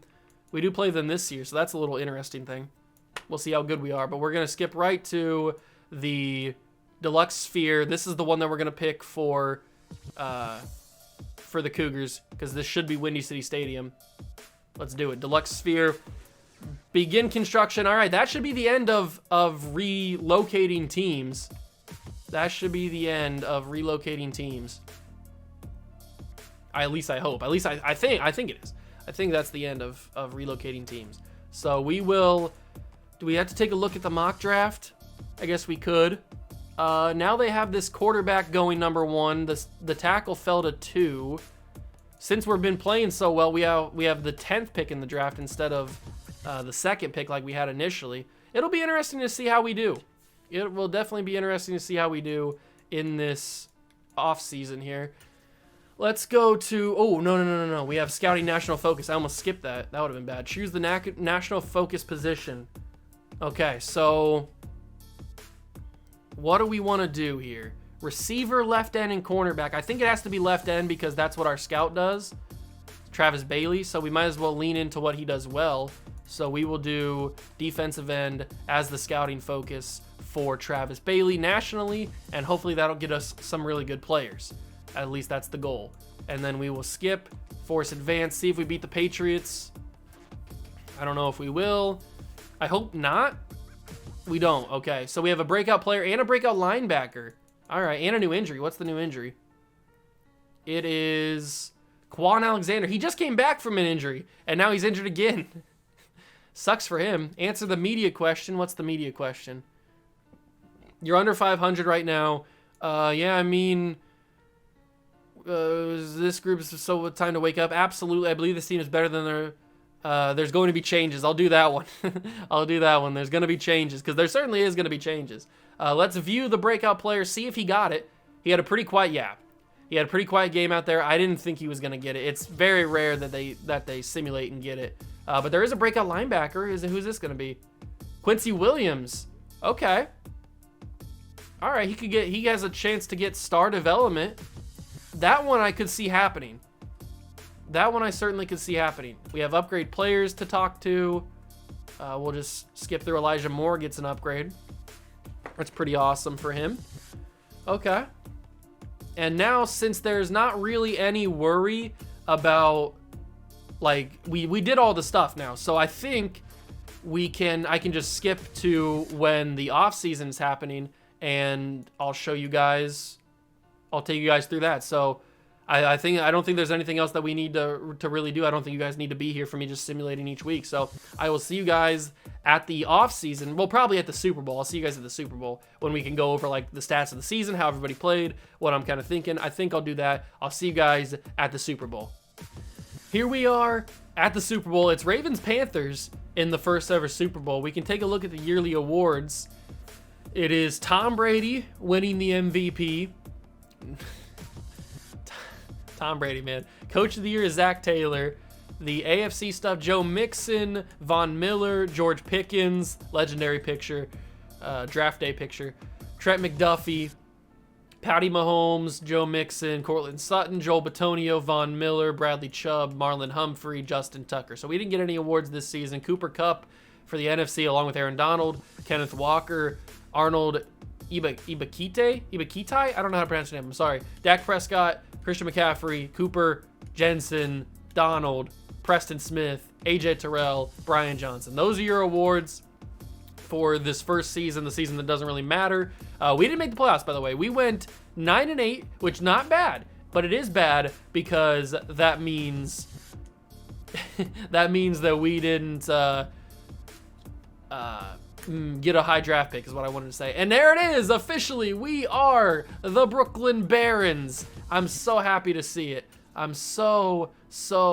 this year. So that's a little interesting thing. We'll see how good we are, but we're going to skip right to the Deluxe Sphere. This is the one that we're going to pick for the Cougars because this should be Windy City Stadium. Let's do it. Deluxe Sphere. Begin construction. All right, that should be the end of relocating teams. That should be the end of relocating teams. At least I hope. At least I think it is. I think that's the end of relocating teams. So we will. Do we have to take a look at the mock draft? I guess we could. Now they have this quarterback going number 1. The tackle fell to 2. Since we've been playing so well, we have the 10th pick in the draft instead of the 2nd pick like we had initially. It'll be interesting to see how we do. It will definitely be interesting to see how we do in this off season here. Let's go to, oh, no. We have Scouting National Focus. I almost skipped that. That would have been bad. Choose the National Focus position. Okay, so what do we want to do here? Receiver, left end, and cornerback. I think it has to be left end because that's what our scout does. Travis Bailey, so we might as well lean into what he does well. So we will do defensive end as the scouting focus for Travis Bailey nationally, and hopefully that'll get us some really good players. At least that's the goal. And then we will skip, force advance, see if we beat the Patriots. I don't know if we will. I hope not. We don't. Okay, so we have a breakout player and a breakout linebacker. All right, and a new injury. What's the new injury? It is Quan Alexander. He just came back from an injury, and now he's injured again. Sucks for him. Answer the media question. What's the media question? You're under 500 right now. Yeah, I mean, this group is so time to wake up. Absolutely. I believe this team is better than there's going to be changes. I'll do that one. I'll do that one. There's going to be changes because there certainly is going to be changes. Let's view the breakout player, see if he got it. He had a pretty quiet, he had a pretty quiet game out there. I didn't think he was going to get it. It's very rare that they simulate and get it. But there is a breakout linebacker. Who's this going to be? Quincy Williams. Okay. All right, he has a chance to get star development. That one I could see happening. That one I certainly could see happening. We have upgrade players to talk to. We'll just skip through. Elijah Moore gets an upgrade. That's pretty awesome for him. Okay. And now, since there's not really any worry about, like, we did all the stuff now. So I think I can just skip to when the off season is happening, and I'll show you guys. I'll take you guys through that. So I don't think there's anything else that we need to really do. I don't think you guys need to be here for me just simulating each week. So I will see you guys at the off season. Well, probably at the Super Bowl. I'll see you guys at the Super Bowl when we can go over like the stats of the season, how everybody played, what I'm kind of thinking. I think I'll do that. I'll see you guys at the Super Bowl. Here we are at the Super Bowl. It's Ravens-Panthers in the first ever Super Bowl. We can take a look at the yearly awards. It is Tom Brady winning the MVP. Tom Brady, man. Coach of the Year is Zach Taylor. The AFC stuff, Joe Mixon, Von Miller, George Pickens, legendary picture, draft day picture, Trent McDuffie, Patty Mahomes, Joe Mixon, Cortland Sutton, Joel Bitonio, Von Miller, Bradley Chubb, Marlon Humphrey, Justin Tucker. So we didn't get any awards this season. Cooper Kupp for the NFC along with Aaron Donald, Kenneth Walker, Arnold Ibakite? I don't know how to pronounce his name. I'm sorry. Dak Prescott, Christian McCaffrey, Cooper, Jensen, Donald, Preston Smith, AJ Terrell, Brian Johnson. Those are your awards for this first season, the season that doesn't really matter. We didn't make the playoffs, by the way. We went 9-8, which not bad, but it is bad because that means that we didn't get a high draft pick is what I wanted to say. And there it is, officially, we are the Brooklyn Barons. I'm so happy to see it. I'm so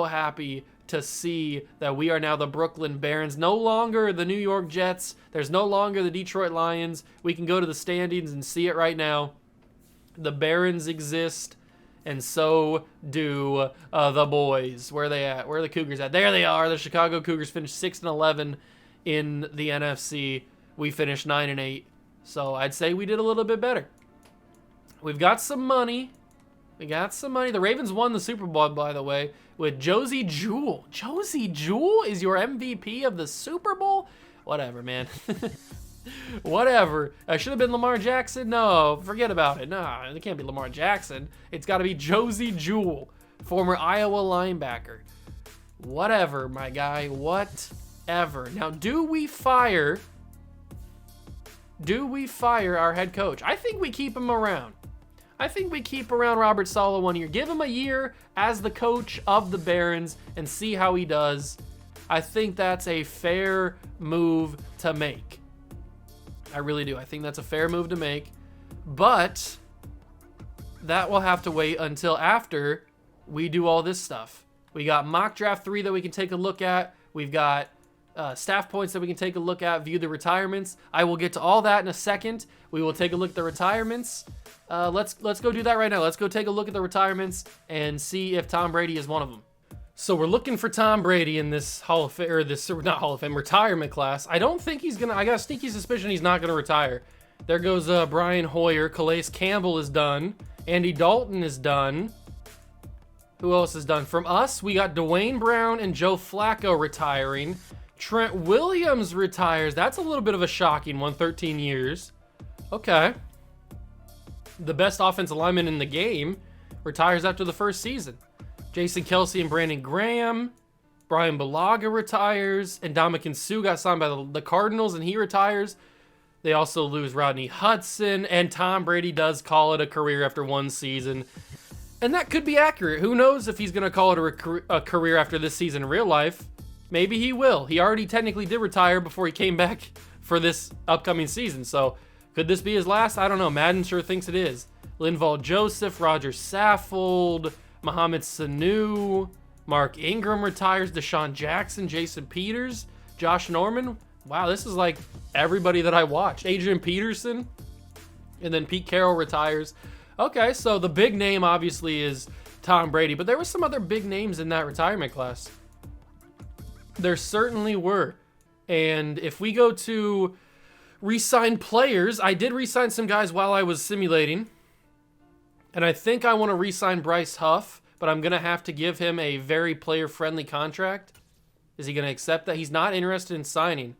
happy to see that we are now the Brooklyn Barons, no longer the New York Jets. There's no longer the Detroit Lions. We can go to the standings and see it right now. The Barons exist, and so do the boys. Where are they at? Where are the Cougars at? There they are. The Chicago Cougars finished 6-11 in the NFC. We finished 9-8. So I'd say we did a little bit better. We've got some money. The Ravens won the Super Bowl, by the way, with Josie Jewell. Josie Jewell is your MVP of the Super Bowl? Whatever, man. Whatever. Should have been Lamar Jackson? No, forget about it. No, it can't be Lamar Jackson. It's got to be Josie Jewell, former Iowa linebacker. Whatever, my guy. Whatever. Now, do we fire our head coach? I think we keep him around. I think we keep around Robert Saleh 1 year. Give him a year as the coach of the Barons and see how he does. I think that's a fair move to make. I really do. I think that's a fair move to make. But that will have to wait until after we do all this stuff. We got mock draft 3 that we can take a look at. We've got staff points that we can take a look at, view the retirements. I will get to all that in a second. We will take a look at the retirements. Let's go do that right now. Let's go take a look at the retirements and see if Tom Brady is one of them. So we're looking for Tom Brady in this retirement class. I don't think he's gonna. I got a sneaky suspicion he's not gonna retire. There goes Brian Hoyer. Calais Campbell is done. Andy Dalton is done. Who else is done? From us, we got Dwayne Brown and Joe Flacco retiring. Trent Williams retires. That's a little bit of a shocking one, 13 years. Okay. The best offensive lineman in the game retires after the first season. Jason Kelsey and Brandon Graham. Brian Bulaga retires. And Ndamukong Suh got signed by the Cardinals and he retires. They also lose Rodney Hudson. And Tom Brady does call it a career after one season. And that could be accurate. Who knows if he's going to call it a career after this season in real life. Maybe he will. He already technically did retire before he came back for this upcoming season. So could this be his last? I don't know. Madden sure thinks it is. Linval Joseph, Roger Saffold, Mohamed Sanu, Mark Ingram retires, Deshaun Jackson, Jason Peters, Josh Norman. Wow, this is like everybody that I watched. Adrian Peterson, and then Pete Carroll retires. Okay, so the big name obviously is Tom Brady, but there were some other big names in that retirement class. There certainly were. And if we go to re-sign players, I did re-sign some guys while I was simulating. And I think I want to re-sign Bryce Huff, but I'm going to have to give him a very player-friendly contract. Is he going to accept that? He's not interested in signing.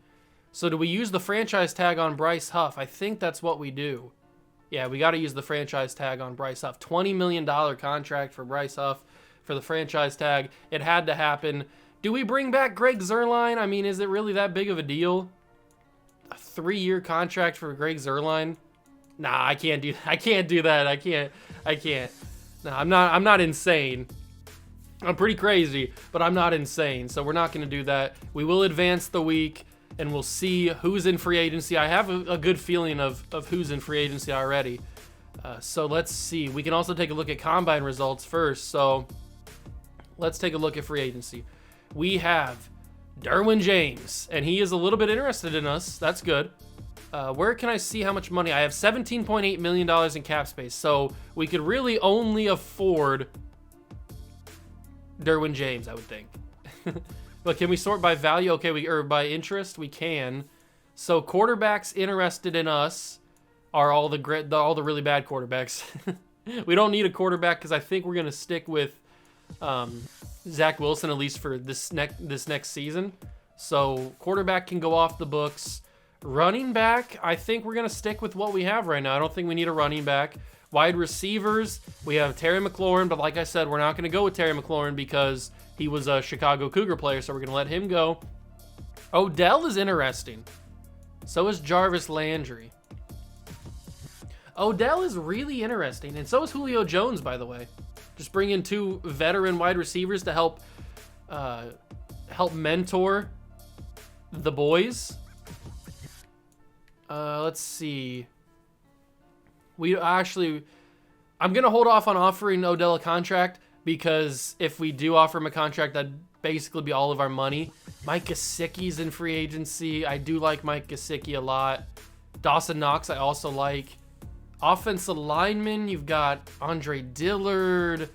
So do we use the franchise tag on Bryce Huff? I think that's what we do. Yeah, we got to use the franchise tag on Bryce Huff. $20 million contract for Bryce Huff for the franchise tag. It had to happen. Do we bring back Greg Zuerlein? I mean, is it really that big of a deal? A 3-year contract for Greg Zuerlein? Nah, I can't do that. I can't. No, I'm not insane. I'm pretty crazy, but I'm not insane. So we're not going to do that. We will advance the week, and we'll see who's in free agency. I have a good feeling of who's in free agency already. So let's see. We can also take a look at combine results first. So let's take a look at free agency. We have Derwin James, and he is a little bit interested in us. That's good. Where can I see how much money? I have $17.8 million in cap space, so we could really only afford Derwin James, I would think. But can we sort by value? Okay, or by interest? We can. So quarterbacks interested in us are all the really bad quarterbacks. We don't need a quarterback because I think we're gonna stick with Zach Wilson at least for this next season. So quarterback can go off the books. Running back, I think we're going to stick with what we have right now. I don't think we need a running back. Wide receivers, we have Terry McLaurin, but like I said, we're not going to go with Terry McLaurin because he was a Chicago Cougar player, so we're going to let him go. Odell is interesting. So is Jarvis Landry. Odell is really interesting, and so is Julio Jones, by the way. Just bring in 2 veteran wide receivers to help mentor the boys. Let's see. I'm going to hold off on offering Odell a contract because if we do offer him a contract, that basically be all of our money. Mike Gesicki's in free agency. I do like Mike Gesicki a lot. Dawson Knox I also like. Offensive lineman, you've got Andre Dillard.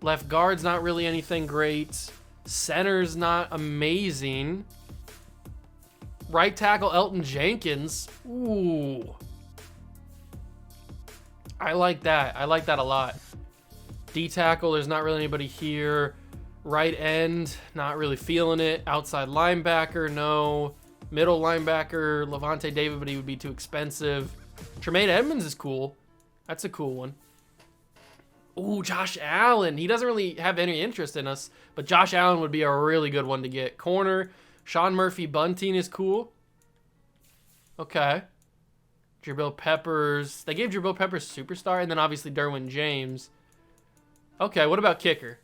Left guard's not really anything great. Center's not amazing. Right tackle Elton Jenkins. Ooh. I like that. I like that a lot. D tackle, there's not really anybody here. Right end, not really feeling it. Outside linebacker, no. Middle linebacker, Levante David, but he would be too expensive. Tremaine Edmonds is cool. That's a cool one. Ooh, Josh Allen. He doesn't really have any interest in us, but Josh Allen would be a really good one to get. Corner, Sean Murphy-Bunting is cool. Okay. Jabril Peppers. They gave Jabril Peppers superstar, and then obviously Derwin James. Okay, what about kicker?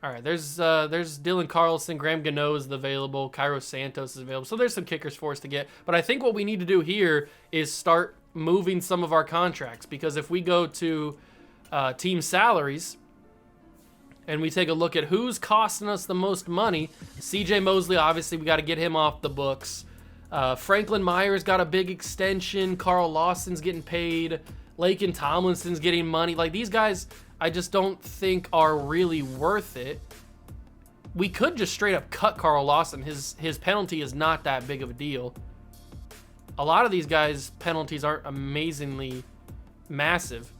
All right, there's Dylan Carlson, Graham Gano is available, Cairo Santos is available. So there's some kickers for us to get. But I think what we need to do here is start moving some of our contracts, because if we go to team salaries and we take a look at who's costing us the most money, CJ Mosley, obviously we got to get him off the books. Franklin Myers got a big extension. Carl Lawson's getting paid. Laken Tomlinson's getting money. Like, these guys, I just don't think are really worth it. We could just straight up cut Carl Lawson. His penalty is not that big of a deal. A lot of these guys' penalties aren't amazingly massive.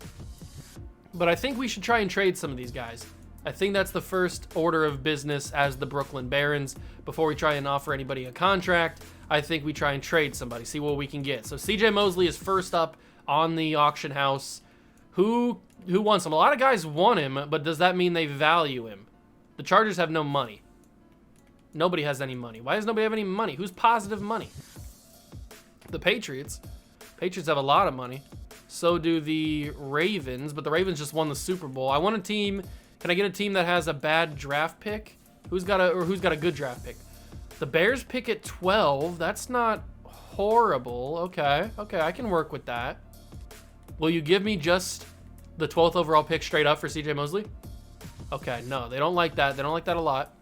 But I think we should try and trade some of these guys. I think that's the first order of business as the Brooklyn Barons. Before we try and offer anybody a contract, I think we try and trade somebody, see what we can get. So CJ Mosley is first up on the auction house. Who wants him? A lot of guys want him, but does that mean they value him? The Chargers have no money. Nobody has any money. Why does nobody have any money? Who's positive money? The Patriots. Patriots have a lot of money. So do the Ravens, but the Ravens just won the Super Bowl. I want a team. Can I get a team that has a bad draft pick? Who's got a good draft pick? The Bears pick at 12. That's not horrible. Okay, I can work with that. Will you give me just the 12th overall pick straight up for CJ Mosley? Okay, no, they don't like that. They don't like that a lot.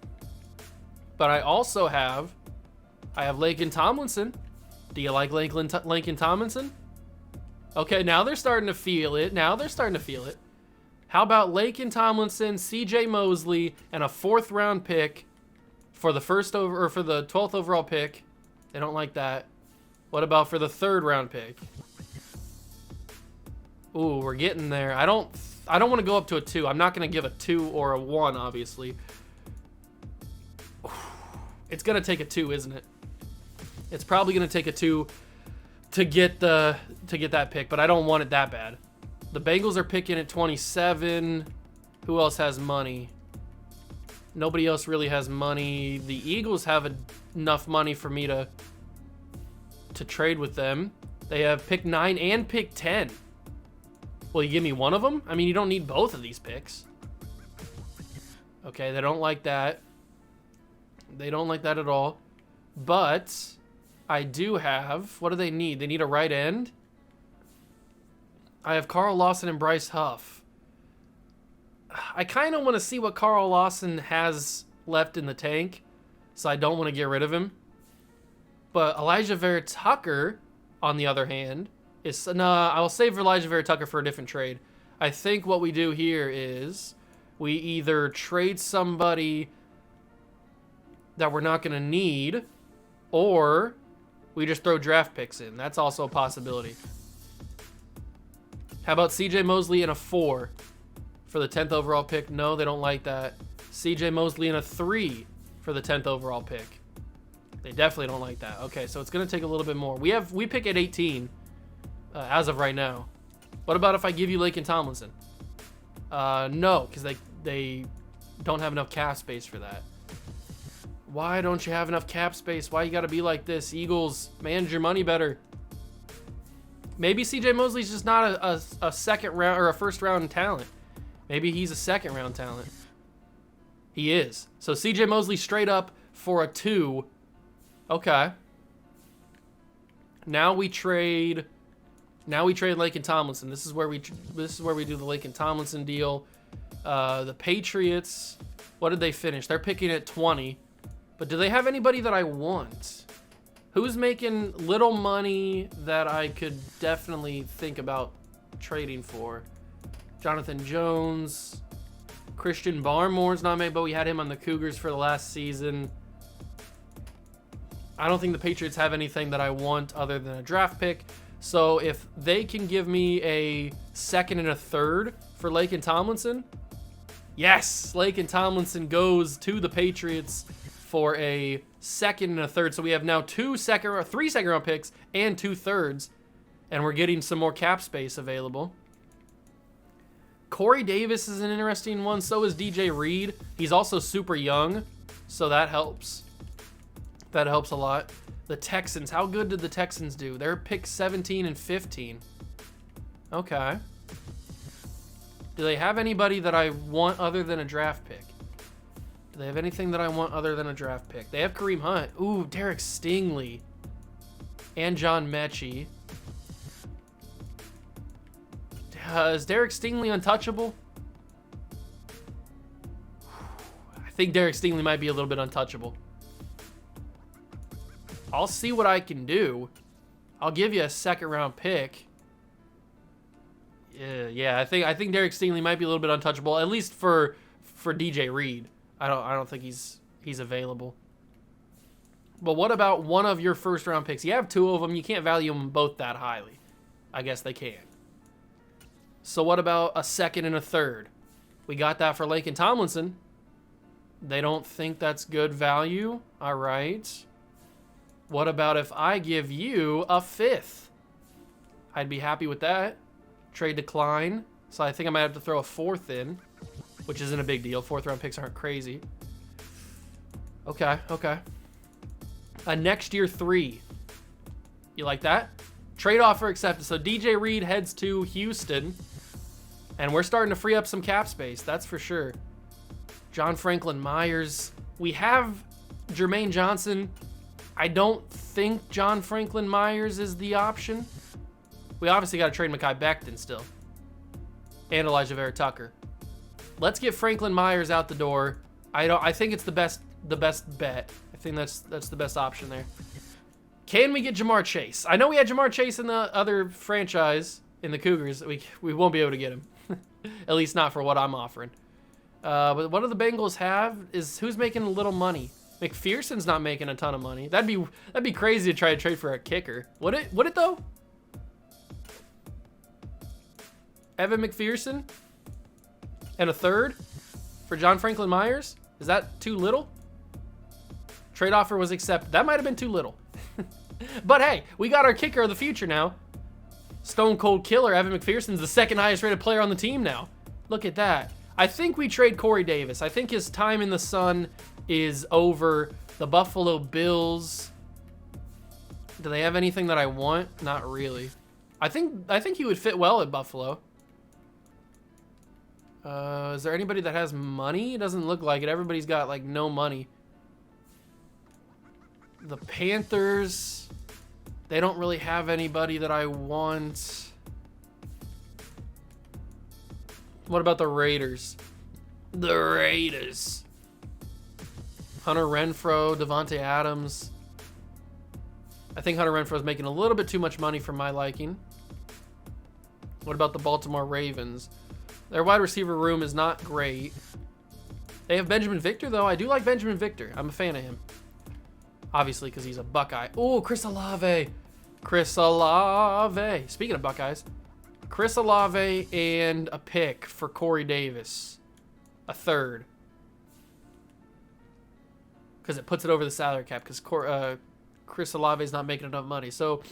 But I also have Laken Tomlinson. Do you like Laken Tomlinson? Okay, now they're starting to feel it. How about Laken Tomlinson, CJ Mosley, and a 4th round pick for the for the 12th overall pick? They don't like that. What about for the 3rd round pick? Ooh, we're getting there. I don't want to go up to a 2. I'm not going to give a 2 or a 1, obviously. It's going to take a 2, isn't it? It's probably going to take a 2 to get that pick, but I don't want it that bad. The Bengals are picking at 27. Who else has money? Nobody else really has money. The Eagles have enough money for me to trade with them. They have pick 9 and pick 10. Will you give me one of them? I mean, you don't need both of these picks. Okay, they don't like that. They don't like that at all. But I do have... What do they need? They need a right end. I have Carl Lawson and Bryce Huff. I kind of want to see what Carl Lawson has left in the tank, so I don't want to get rid of him. But Elijah Vera-Tucker, on the other hand, is... Nah, I'll save Elijah Vera-Tucker for a different trade. I think what we do here is we either trade somebody that we're not going to need, or we just throw draft picks in. That's also a possibility. How about CJ Mosley in a 4 for the 10th overall pick? No, they don't like that. CJ Mosley in a 3 for the 10th overall pick. They definitely don't like that. Okay, so it's going to take a little bit more. We pick at 18 as of right now. What about if I give you Laken Tomlinson? No, because they don't have enough cap space for that. Why don't you have enough cap space? Why you got to be like this? Eagles, manage your money better. Maybe CJ Mosley's just not a second round or a first round talent. Maybe he's a second round talent. He is. So CJ Mosley straight up for a 2. Okay. Now we trade Laken Tomlinson. This is where we do the Laken Tomlinson deal. The Patriots, what did they finish? They're picking at 20. But do they have anybody that I want? Who's making little money that I could definitely think about trading for? Jonathan Jones. Christian Barmore's not made, but we had him on the Cougars for the last season. I don't think the Patriots have anything that I want other than a draft pick. So if they can give me a second and a third for Laken Tomlinson, yes, Laken Tomlinson goes to the Patriots for a second and a third. So we have now 3 second round picks and 2 thirds, and we're getting some more cap space available. Corey Davis is an interesting one. So is DJ Reed. He's also super young, so that helps. That helps a lot. The Texans, how good did the Texans do? They're pick 17 and 15. Okay. Do they have anybody that I want other than a draft pick? Do they have anything that I want other than a draft pick? They have Kareem Hunt. Ooh, Derek Stingley. And John Mechie. Is Derek Stingley untouchable? I think Derek Stingley might be a little bit untouchable. I'll see what I can do. I'll give you a second round pick. Yeah, I think Derek Stingley might be a little bit untouchable, at least for DJ Reed. I don't think he's available. But what about one of your first round picks? You have 2 of them. You can't value them both that highly. I guess they can. So what about a second and a third? We got that for Laken Tomlinson. They don't think that's good value. All right. What about if I give you a 5th? I'd be happy with that. Trade decline. So I think I might have to throw a 4th in, which isn't a big deal. 4th round picks aren't crazy. Okay. A next year 3. You like that? Trade offer accepted. So DJ Reed heads to Houston, and we're starting to free up some cap space. That's for sure. John Franklin Myers. We have Jermaine Johnson. I don't think John Franklin Myers is the option. We obviously got to trade Mekhi Becton still. And Elijah Vera Tucker. Let's get Franklin Myers out the door. I think it's the best bet. I think that's the best option there. Can we get Jamar Chase? I know we had Jamar Chase in the other franchise in the Cougars. We won't be able to get him. At least not for what I'm offering. But what do the Bengals have is who's making a little money? McPherson's not making a ton of money. That'd be crazy to try to trade for a kicker. Would it though? Evan McPherson and a 3rd for John Franklin Myers? Is that too little? Trade offer was accepted. That might have been too little. But hey, we got our kicker of the future now. Stone Cold Killer Evan McPherson's the 2nd highest rated player on the team now. Look at that. I think we trade Corey Davis. I think his time in the sun is over. The Buffalo Bills. Do they have anything that I want? Not really. I think he would fit well at Buffalo. Is there anybody that has money? It doesn't look like it. Everybody's got like no money. The Panthers, they don't really have anybody that I want. What about the Raiders? The Raiders. Hunter Renfrow, Devontae Adams. I think Hunter Renfrow is making a little bit too much money for my liking. What about the Baltimore Ravens? Their wide receiver room is not great. They have Benjamin Victor, though. I do like Benjamin Victor. I'm a fan of him. Obviously, because he's a Buckeye. Oh, Chris Olave. Chris Olave. Speaking of Buckeyes, Chris Olave and a pick for Corey Davis. A 3rd. Because it puts it over the salary cap. Because Chris Olave is not making enough money. So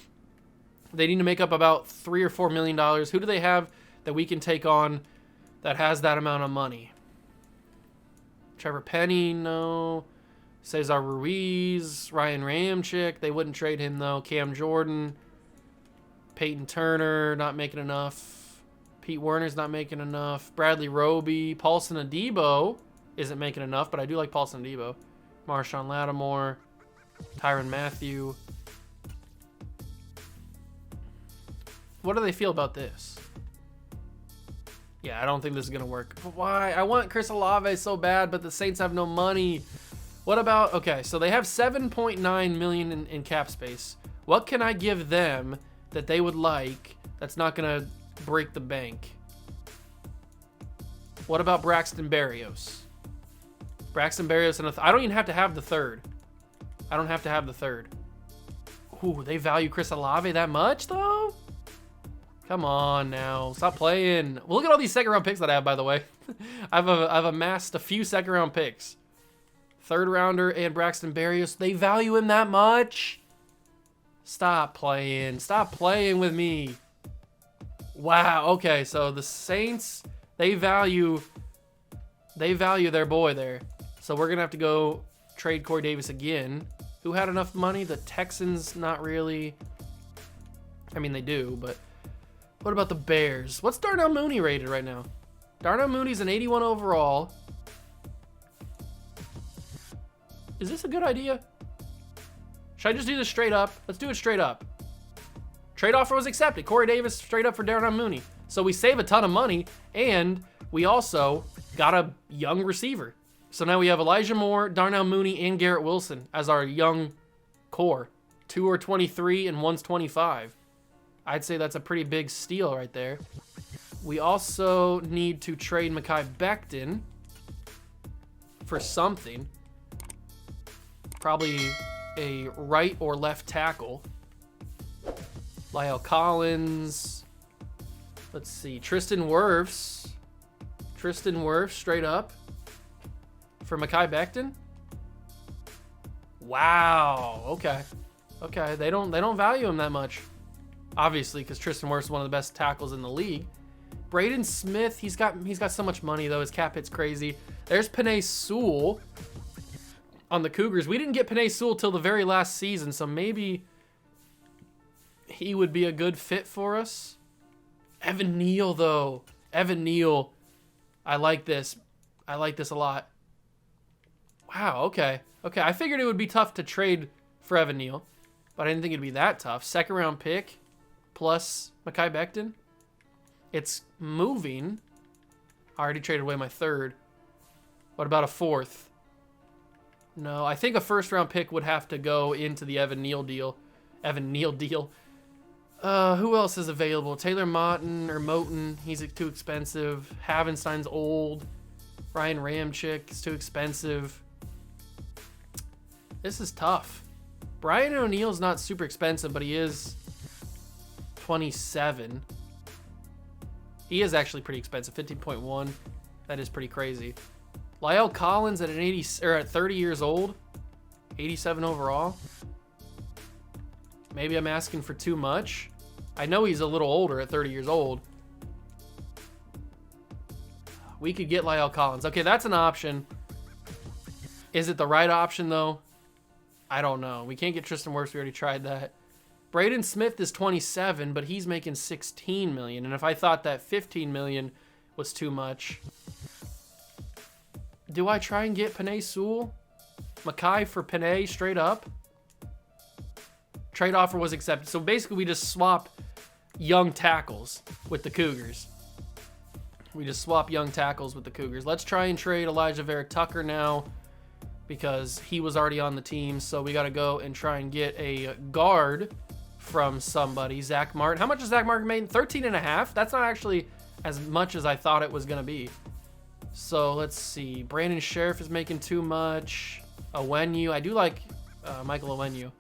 they need to make up about $3 or $4 million. Who do they have that we can take on that has that amount of money? Trevor Penny, no. Cesar Ruiz, Ryan Ramchick. They wouldn't trade him, though. Cam Jordan. Peyton Turner, not making enough. Pete Werner's not making enough. Bradley Roby. Paulson Adebo isn't making enough, but I do like Paulson Adebo. Marshawn Lattimore. Tyrann Mathieu. What do they feel about this? Yeah, I don't think this is going to work. But why? I want Chris Olave so bad, but the Saints have no money. What about, okay, so they have 7.9 million in cap space. What can I give them that they would like that's not going to break the bank? What about Braxton Berrios? Braxton Berrios, and I don't even have to have the third. I don't have to have the third. Ooh, they value Chris Olave that much, though? Come on now. Stop playing. Well, look at all these second-round picks that I have, by the way. I've amassed a few second-round picks. Third-rounder and Braxton Berrios. They value him that much? Stop playing. Stop playing with me. Wow. Okay, so the Saints, they value their boy there. So we're going to have to go trade Corey Davis again. Who had enough money? The Texans, not really. I mean, they do, but what about the Bears? What's Darnell Mooney rated right now? Darnell Mooney's an 81 overall. Is this a good idea? Should I just do this straight up? Let's do it straight up. Trade offer was accepted. Corey Davis straight up for Darnell Mooney. So we save a ton of money, and we also got a young receiver. So now we have Elijah Moore, Darnell Mooney, and Garrett Wilson as our young core. 2 are 23 and 1's 25. I'd say that's a pretty big steal right there. We also need to trade Mekhi Becton for something. Probably a right or left tackle. Lyle Collins. Let's see. Tristan Wirfs. Tristan Wirfs straight up for Mekhi Becton. Wow. Okay. Okay. They don't value him that much. Obviously, because Tristan Wirfs is one of the best tackles in the league. Braden Smith, he's got so much money though. His cap hit's crazy. There's Penei Sewell on the Cougars. We didn't get Penei Sewell till the very last season, so maybe he would be a good fit for us. Evan Neal though. Evan Neal. I like this. I like this a lot. Wow, okay. Okay, I figured it would be tough to trade for Evan Neal, but I didn't think it'd be that tough. Second round pick plus Mekhi Becton. It's moving. I already traded away my third. What about a fourth? No, I think a first round pick would have to go into the Evan Neal deal. Evan Neal deal. Who else is available? Taylor Moton, he's too expensive. Havenstein's old. Ryan Ramczyk is too expensive. This is tough. Brian O'Neill's not super expensive, but he is 27. He is actually pretty expensive, 15.1. That is pretty crazy. Lyle Collins at 30 years old, 87 overall. Maybe I'm asking for too much. I know he's a little older at 30 years old. We could get Lyle Collins. Okay, that's an option. Is it the right option, though? I don't know. We can't get Tristan Wirfs. We already tried that. Braden Smith is 27, but he's making $16 million. And if I thought that $15 million was too much, do I try and get Penei Sewell? Mekhi for Penei straight up? Trade offer was accepted. So basically, we just swap young tackles with the Cougars. Let's try and trade Elijah Vera Tucker now because he was already on the team. So we got to go and try and get a guard from somebody. Zach Martin. How much is Zach Martin made? 13.5? That's not actually as much as I thought it was going to be. So let's see. Brandon Sheriff is making too much. Onwenu. I do like Michael Onwenu.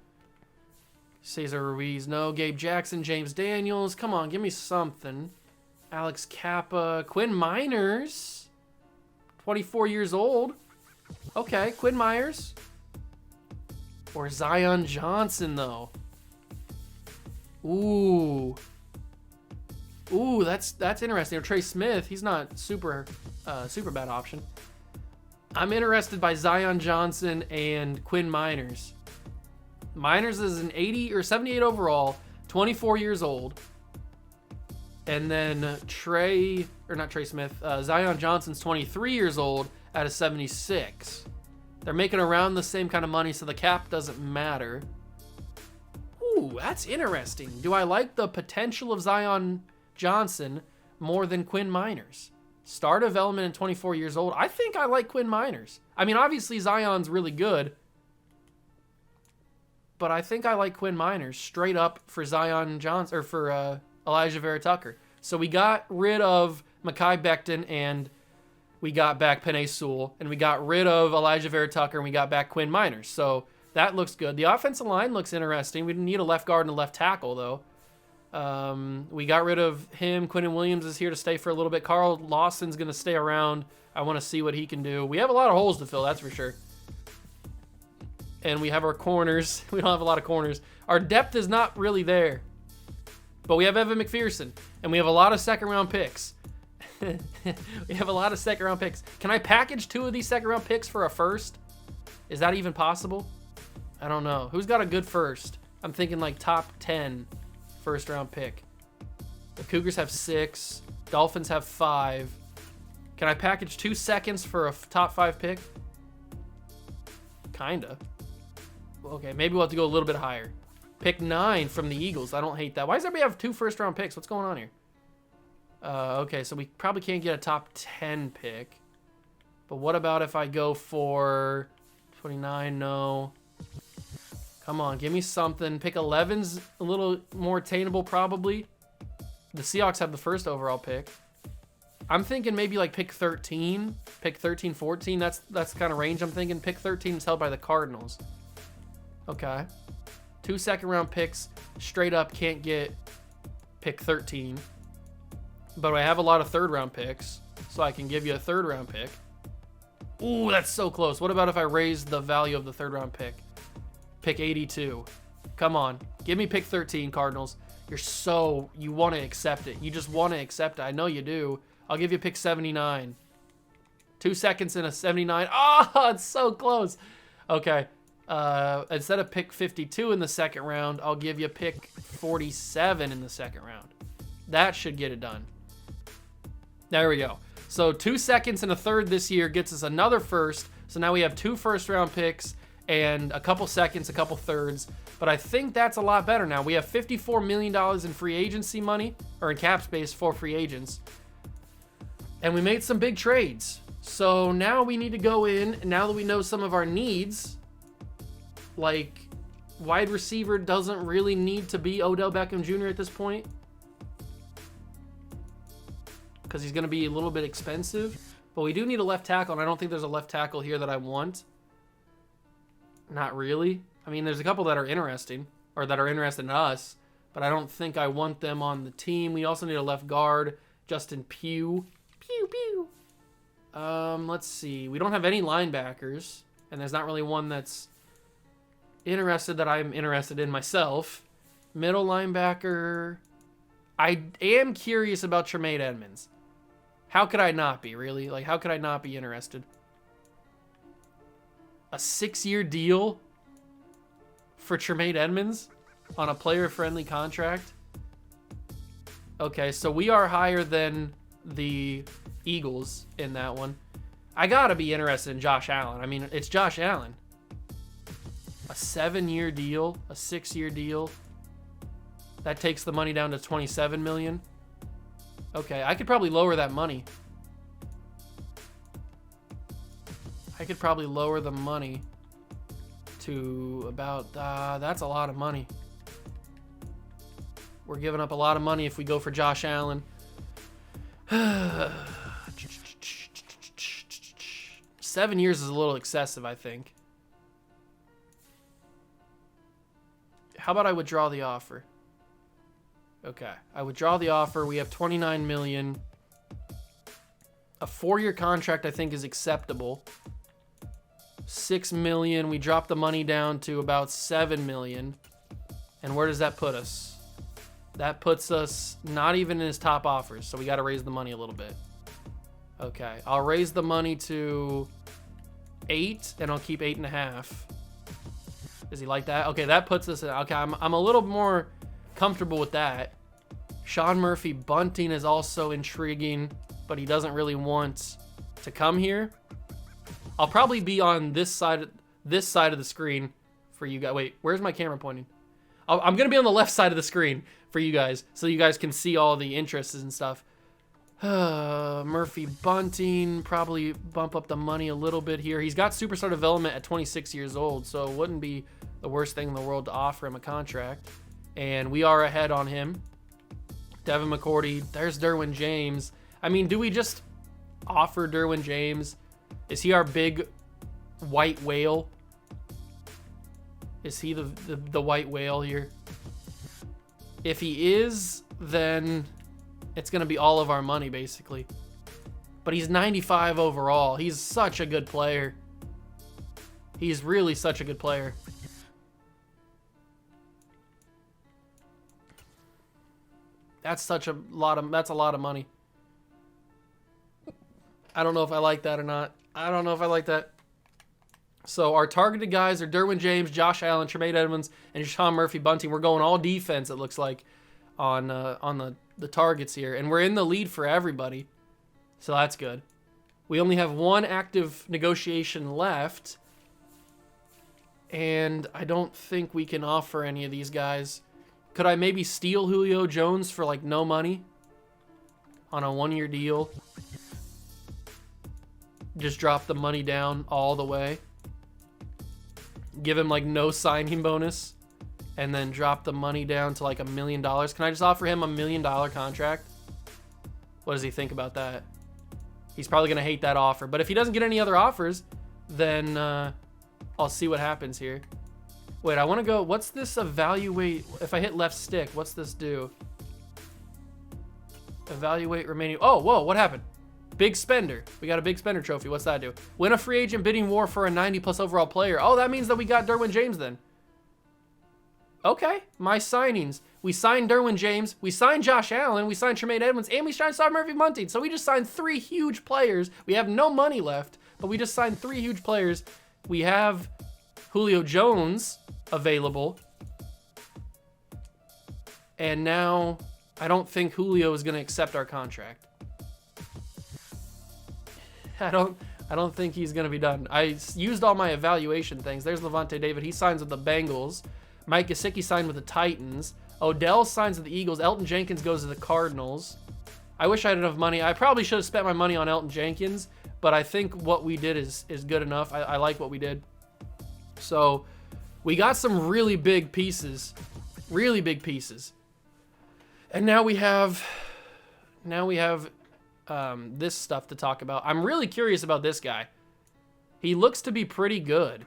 Cesar Ruiz. No. Gabe Jackson. James Daniels. Come on. Give me something. Alex Kappa. Quinn Miners. 24 years old. Okay. Quinn Myers. Or Zion Johnson, though. Ooh, that's interesting. Or Trey Smith, he's not super bad option. I'm interested by Zion Johnson and Quinn Miners. Miners is an 80 or 78 overall, 24 years old. And then Zion Johnson's 23 years old at a 76. They're making around the same kind of money, so the cap doesn't matter. Ooh, that's interesting. Do I like the potential of Zion Johnson more than Quinn Miners? Star development and 24 years old. I think I like Quinn Miners. I mean, obviously Zion's really good, but I think I like Quinn Miners straight up for Zion Johnson, or for Elijah Vera Tucker. So we got rid of Mekhi Becton, and we got back Penei Sewell, and we got rid of Elijah Vera Tucker, and we got back Quinn Miners. So that looks good. The offensive line looks interesting. We need a left guard and a left tackle, though. We got rid of him. Quinnen Williams is here to stay for a little bit. Carl Lawson's going to stay around. I want to see what he can do. We have a lot of holes to fill, that's for sure. And we have our corners. We don't have a lot of corners. Our depth is not really there. But we have Evan McPherson. And we have a lot of second-round picks. We have a lot of second-round picks. Can I package 2 of these second-round picks for a first? Is that even possible? I don't know. Who's got a good first? I'm thinking like top 10 first-round pick. The Cougars have 6. Dolphins have 5. Can I package 2 seconds for a top 5 pick? Kinda. Okay, maybe we'll have to go a little bit higher. Pick 9 from the Eagles. I don't hate that. Why does everybody have 2 first-round picks? What's going on here? Okay, so we probably can't get a top 10 pick. But what about if I go for 29? No. Come on, give me something. Pick 11's a little more attainable, probably. The Seahawks have the first overall pick. I'm thinking maybe like pick 13. Pick 13, 14. That's the kind of range I'm thinking. Pick 13 is held by the Cardinals. Okay. 2 second-round picks. Straight up can't get pick 13. But I have a lot of third-round picks, so I can give you a third-round pick. Ooh, that's so close. What about if I raise the value of the third-round pick? Pick 82. Come on. Give me pick 13, Cardinals. You want to accept it. You just want to accept it. I know you do. I'll give you pick 79. 2 seconds in a 79. Oh, it's so close. Okay. Instead of pick 52 in the second round, I'll give you pick 47 in the second round. That should get it done. There we go. So 2 seconds and a third this year gets us another first. So now we have 2 first-round picks and a couple seconds, a couple thirds. But I think that's a lot better now. We have $54 million in free agency money, or in cap space for free agents. And we made some big trades. So now we need to go in, now that we know some of our needs, like wide receiver doesn't really need to be Odell Beckham Jr. at this point, because he's going to be a little bit expensive. But we do need a left tackle, and I don't think there's a left tackle here that I want. Not really. I mean, there's a couple that are interesting, or that are interested in us, but I don't think I want them on the team. We also need a left guard, Justin Pugh. Pew, pew. Let's see. We don't have any linebackers, and there's not really one that's interested that I'm interested in myself. Middle linebacker. I am curious about Tremaine Edmonds. How could I not be, really? Like, how could I not be interested? A 6-year deal for Tremaine Edmonds on a player-friendly contract? Okay, so we are higher than the Eagles in that one. I gotta be interested in Josh Allen. I mean, it's Josh Allen. A 7-year deal, a 6-year deal. That takes the money down to $27 million. Okay, I could probably lower that money. I could probably lower the money to about, that's a lot of money. We're giving up a lot of money if we go for Josh Allen. 7 years is a little excessive, I think. How about I withdraw the offer? Okay, I withdraw the offer. We have $29 million. A 4-year contract, I think, is acceptable. $6 million. We drop the money down to about $7 million. And where does that put us? That puts us not even in his top offers, so we got to raise the money a little bit. Okay, I'll raise the money to 8, and I'll keep 8.5. Does he like that? Okay, that puts us in. Okay, I'm a little more comfortable with that. Sean Murphy Bunting is also intriguing, but he doesn't really want to come here. I'll probably be on this side of the screen for you guys. Wait, where's my camera pointing? I'm gonna be on the left side of the screen for you guys, so you guys can see all the interests and stuff. Murphy Bunting, probably bump up the money a little bit here. He's got superstar development at 26 years old, so it wouldn't be the worst thing in the world to offer him a contract. And we are ahead on him. Devin McCourty, there's Derwin James. I mean, do we just offer Derwin James? Is he our big white whale? Is he the white whale here? If he is, then it's going to be all of our money, basically. But he's 95 overall. He's such a good player. He's really such a good player. That's a lot of money. I don't know if I like that or not. I don't know if I like that. So our targeted guys are Derwin James, Josh Allen, Tremaine Edmonds, and Sean Murphy Bunting. We're going all defense, it looks like, on the targets here. And we're in the lead for everybody. So that's good. We only have one active negotiation left. And I don't think we can offer any of these guys. Could I maybe steal Julio Jones for like no money? On a 1-year deal. Just drop the money down all the way. Give him like no signing bonus. And then drop the money down to like $1 million. Can I just offer him $1 million contract? What does he think about that? He's probably going to hate that offer. But if he doesn't get any other offers, then I'll see what happens here. Wait, I want to go. What's this evaluate? If I hit left stick, what's this do? Evaluate remaining. Oh, whoa, what happened? Big spender. We got a big spender trophy. What's that do? Win a free agent bidding war for a 90+ overall player. Oh, that means that we got Derwin James then. Okay, my signings. We signed Derwin James, we signed Josh Allen, we signed Tremaine Edmonds, and we signed Murphy Bunting. So we just signed 3 huge players. We have no money left, but we just signed 3 huge players. We have Julio Jones available. And now I don't think Julio is going to accept our contract. I don't think he's going to be done. I used all my evaluation things. There's Levante David. He signs with the Bengals. Mike Gesicki signed with the Titans. Odell signs with the Eagles. Elton Jenkins goes to the Cardinals. I wish I had enough money. I probably should have spent my money on Elton Jenkins, but I think what we did is good enough. I like what we did. So we got some really big pieces. Really big pieces. And now we have this stuff to talk about. I'm really curious about this guy. He looks to be pretty good.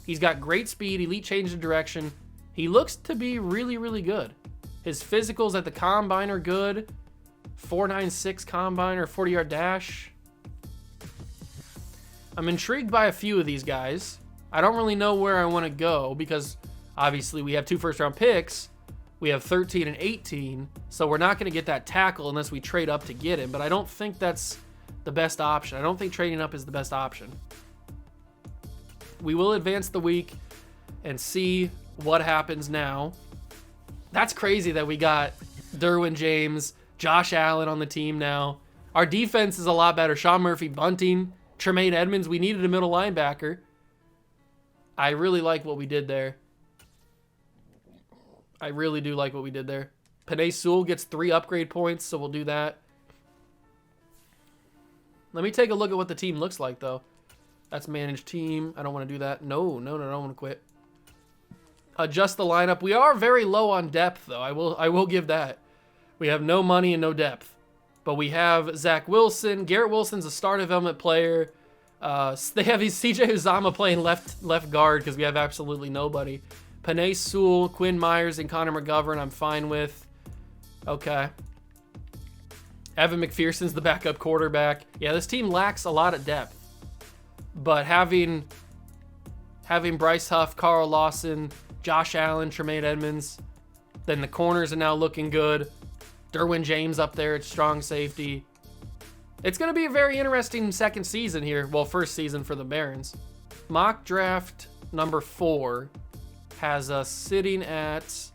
He's got great speed, elite change of direction. He looks to be really, really good. His physicals at the combine are good. 4.96 combine or 40-yard dash. I'm intrigued by a few of these guys. I don't really know where I want to go because obviously we have 2 first-round picks. We have 13 and 18, so we're not going to get that tackle unless we trade up to get him, but I don't think that's the best option. I don't think trading up is the best option. We will advance the week and see what happens now. That's crazy that we got Derwin James, Josh Allen on the team now. Our defense is a lot better. Sean Murphy Bunting, Tremaine Edmonds. We needed a middle linebacker. I really like what we did there. I really do like what we did there. Penei Sewell gets 3 upgrade points, so we'll do that. Let me take a look at what the team looks like, though. That's managed team. I don't want to do that. No, I don't want to quit. Adjust the lineup. We are very low on depth, though. I will give that. We have no money and no depth. But we have Zach Wilson. Garrett Wilson's a star development player. They have CJ Uzama playing left guard because we have absolutely nobody. Penei Sewell, Quinn Myers, and Connor McGovern I'm fine with. Okay. Evan McPherson's the backup quarterback. Yeah, this team lacks a lot of depth. But having Bryce Huff, Carl Lawson, Josh Allen, Tremaine Edmonds, then the corners are now looking good. Derwin James up there at strong safety. It's going to be a very interesting second season here. Well, first season for the Barons. Mock draft number 4 has us sitting at...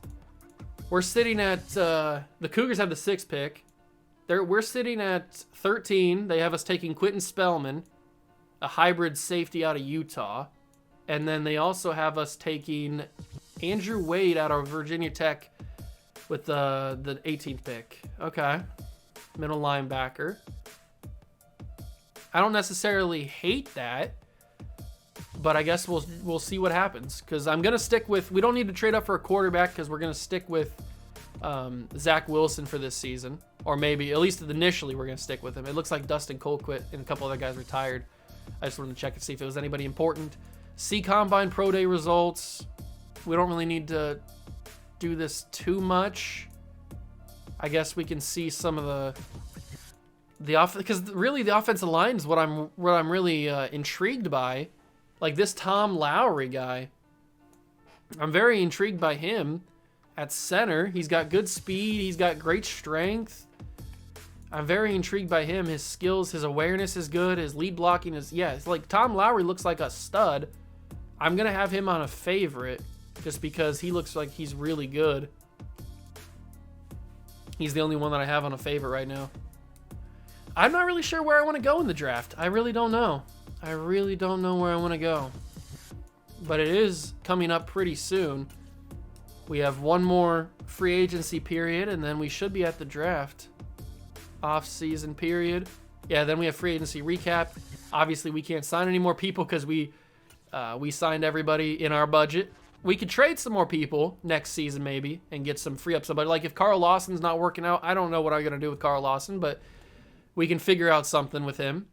We're sitting at... the Cougars have the 6th pick. We're sitting at 13. They have us taking Quentin Spellman, a hybrid safety out of Utah. And then they also have us taking Andrew Wade out of Virginia Tech with the 18th pick. Okay. middle linebacker. I don't necessarily hate that, but I guess we'll see what happens. Because I'm gonna stick with. We don't need to trade up for a quarterback because we're gonna stick with Zach Wilson for this season, or maybe at least initially we're gonna stick with him. It looks like Dustin Cole quit and a couple other guys retired. I just wanted to check and see if it was anybody important. See Combine Pro Day results. We don't really need to do this too much. I guess we can see some of because really the offensive line is what I'm really intrigued by. Like this Tom Lowry guy, I'm very intrigued by him at center. He's got good speed. He's got great strength. I'm very intrigued by him. His skills, his awareness is good. His lead blocking is, it's like Tom Lowry looks like a stud. I'm going to have him on a favorite just because he looks like he's really good. He's the only one that I have on a favorite right now. I'm not really sure where I want to go in the draft. I really don't know. I really don't know where I want to go. But it is coming up pretty soon. We have one more free agency period, and then we should be at the draft. Off-season period. Yeah, then we have free agency recap. Obviously, we can't sign any more people because we signed everybody in our budget. We could trade some more people next season maybe and get some free up somebody. Like if Carl Lawson's not working out, I don't know what I'm going to do with Carl Lawson, but we can figure out something with him.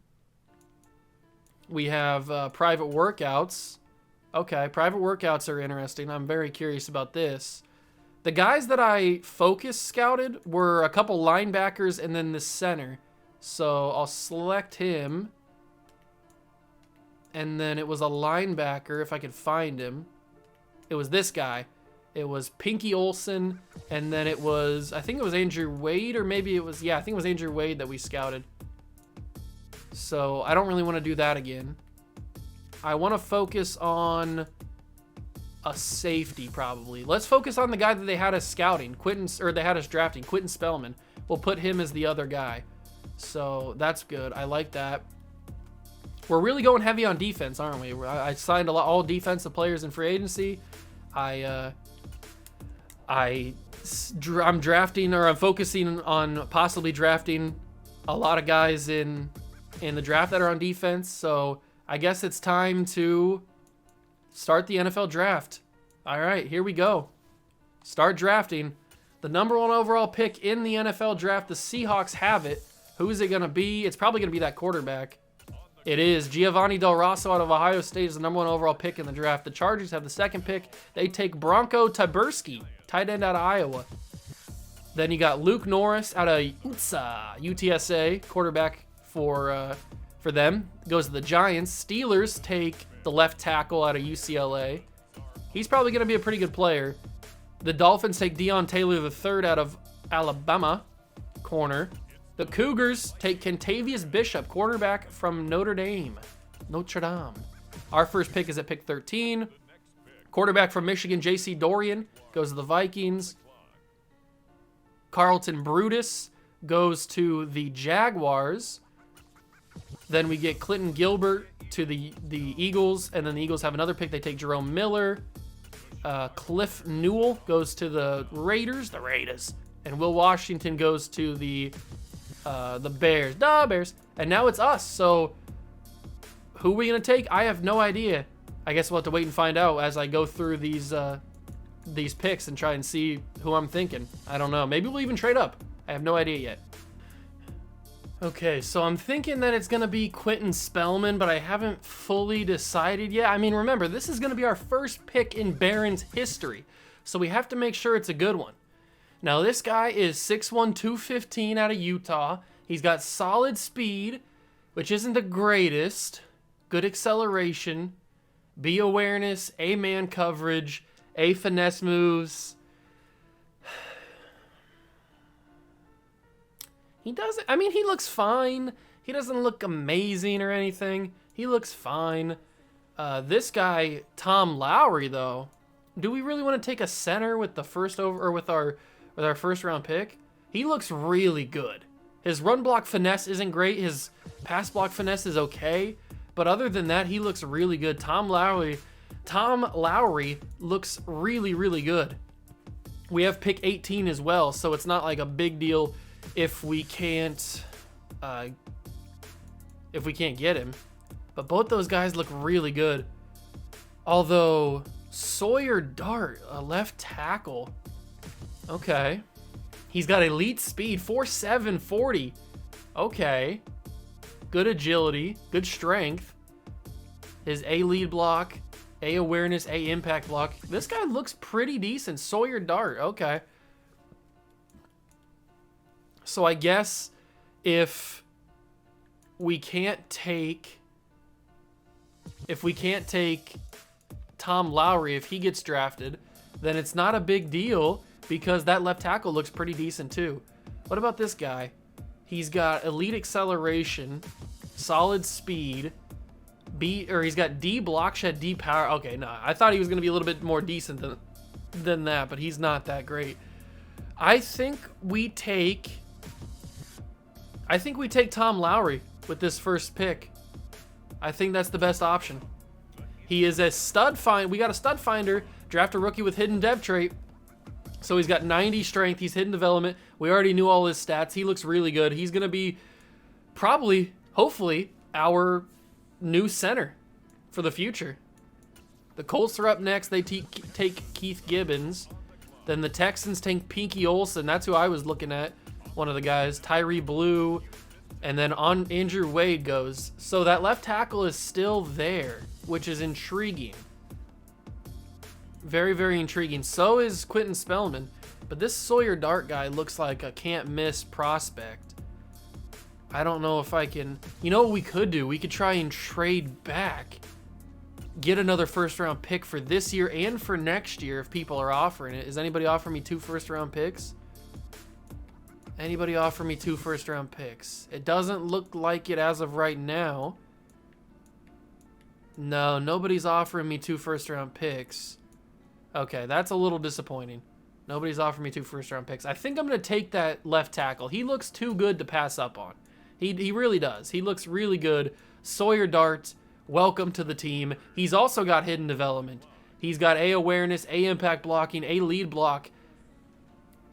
We have private workouts. Okay, private workouts are interesting. I'm very curious about this. The guys that I focus scouted were a couple linebackers and then the center. So I'll select him. And then it was a linebacker, if I could find him. It was this guy. It was Pinky Olson, and then it was, I think it was Andrew Wade, or maybe it was, I think it was Andrew Wade that we scouted. So I don't really want to do that again. I want to focus on a safety probably. Let's focus on the guy that they had us scouting, they had us drafting, Quentin Spellman. We'll put him as the other guy. So that's good. I like that. We're really going heavy on defense, aren't we? I signed all defensive players in free agency. I'm drafting, or I'm focusing on possibly drafting a lot of guys in the draft that are on defense. So I guess it's time to start the NFL draft. All right, here we go. Start drafting. The number 1 overall pick in the NFL draft, the Seahawks have it. Who is it going to be? It's probably going to be that quarterback. It is. Giovanni Del Rosso out of Ohio State is the number 1 overall pick in the draft. The Chargers have the 2nd pick. They take Bronco Taberski, tight end out of Iowa. Then you got Luke Norris out of UTSA, quarterback for them. Goes to the Giants. Steelers take the left tackle out of UCLA. He's probably going to be a pretty good player. The Dolphins take Deion Taylor III out of Alabama, corner. The Cougars take Kentavious Bishop, quarterback from Notre Dame. Our first pick is at pick 13. Quarterback from Michigan, J.C. Dorian, goes to the Vikings. Carlton Brutus goes to the Jaguars. Then we get Clinton Gilbert to the Eagles, and then the Eagles have another pick. They take Jerome Miller. Cliff Newell goes to the Raiders. And Will Washington goes to the Bears. And now it's us. So who are we going to take? I have no idea. I guess we'll have to wait and find out as I go through these picks and try and see who I'm thinking. I don't know. Maybe we'll even trade up. I have no idea yet. Okay, so I'm thinking that it's going to be Quentin Spellman, but I haven't fully decided yet. I mean, remember, this is going to be our first pick in Barron's history, so we have to make sure it's a good one. Now, this guy is 6'1", 215 out of Utah. He's got solid speed, which isn't the greatest. Good acceleration, B awareness, A man coverage, A finesse moves. He looks fine. He doesn't look amazing or anything. He looks fine. This guy, Tom Lowry, though, do we really want to take a center with the first with our first round pick? He looks really good. His run block finesse isn't great. His pass block finesse is okay, but other than that, he looks really good. Tom Lowry looks really, really good. We have pick 18 as well, so it's not like a big deal if we can't get him. But both those guys look really good. Although Sawyer Dart, a left tackle. Okay. He's got elite speed, 4.7 40. Okay. Good agility, good strength. His A lead block, A awareness, A impact block. This guy looks pretty decent. Sawyer Dart, okay. So I guess if we can't take Tom Lowry, if he gets drafted, then it's not a big deal because that left tackle looks pretty decent too. What about this guy? He's got elite acceleration, solid speed, he's got D block shed, D power. Okay, no, I thought he was going to be a little bit more decent than that, but he's not that great. I think we take Tom Lowry with this first pick. I think that's the best option. He is a stud find. We got a stud finder, draft a rookie with hidden dev trait. So he's got 90 strength, he's hidden development. We already knew all his stats. He looks really good. He's going to be probably, hopefully, our new center for the future. The Colts are up next. They take Keith Gibbons. Then the Texans take Pinky Olsen. That's who I was looking at. One of the guys. Tyree Blue. And then on Andrew Wade goes. So that left tackle is still there, which is intriguing. Very, very intriguing. So is Quentin Spellman. But this Sawyer Dart guy looks like a can't-miss prospect. I don't know if I can... You know what we could do? We could try and trade back. Get another first-round pick for this year and for next year if people are offering it. Is anybody offering me 2 first-round picks? Anybody offer me 2 first-round picks? It doesn't look like it as of right now. No, nobody's offering me 2 first-round picks. Okay, that's a little disappointing. Nobody's offering me 2 first-round picks. I think I'm going to take that left tackle. He looks too good to pass up on. He really does. He looks really good. Sawyer Dart, welcome to the team. He's also got hidden development. He's got A awareness, A impact blocking, A lead block.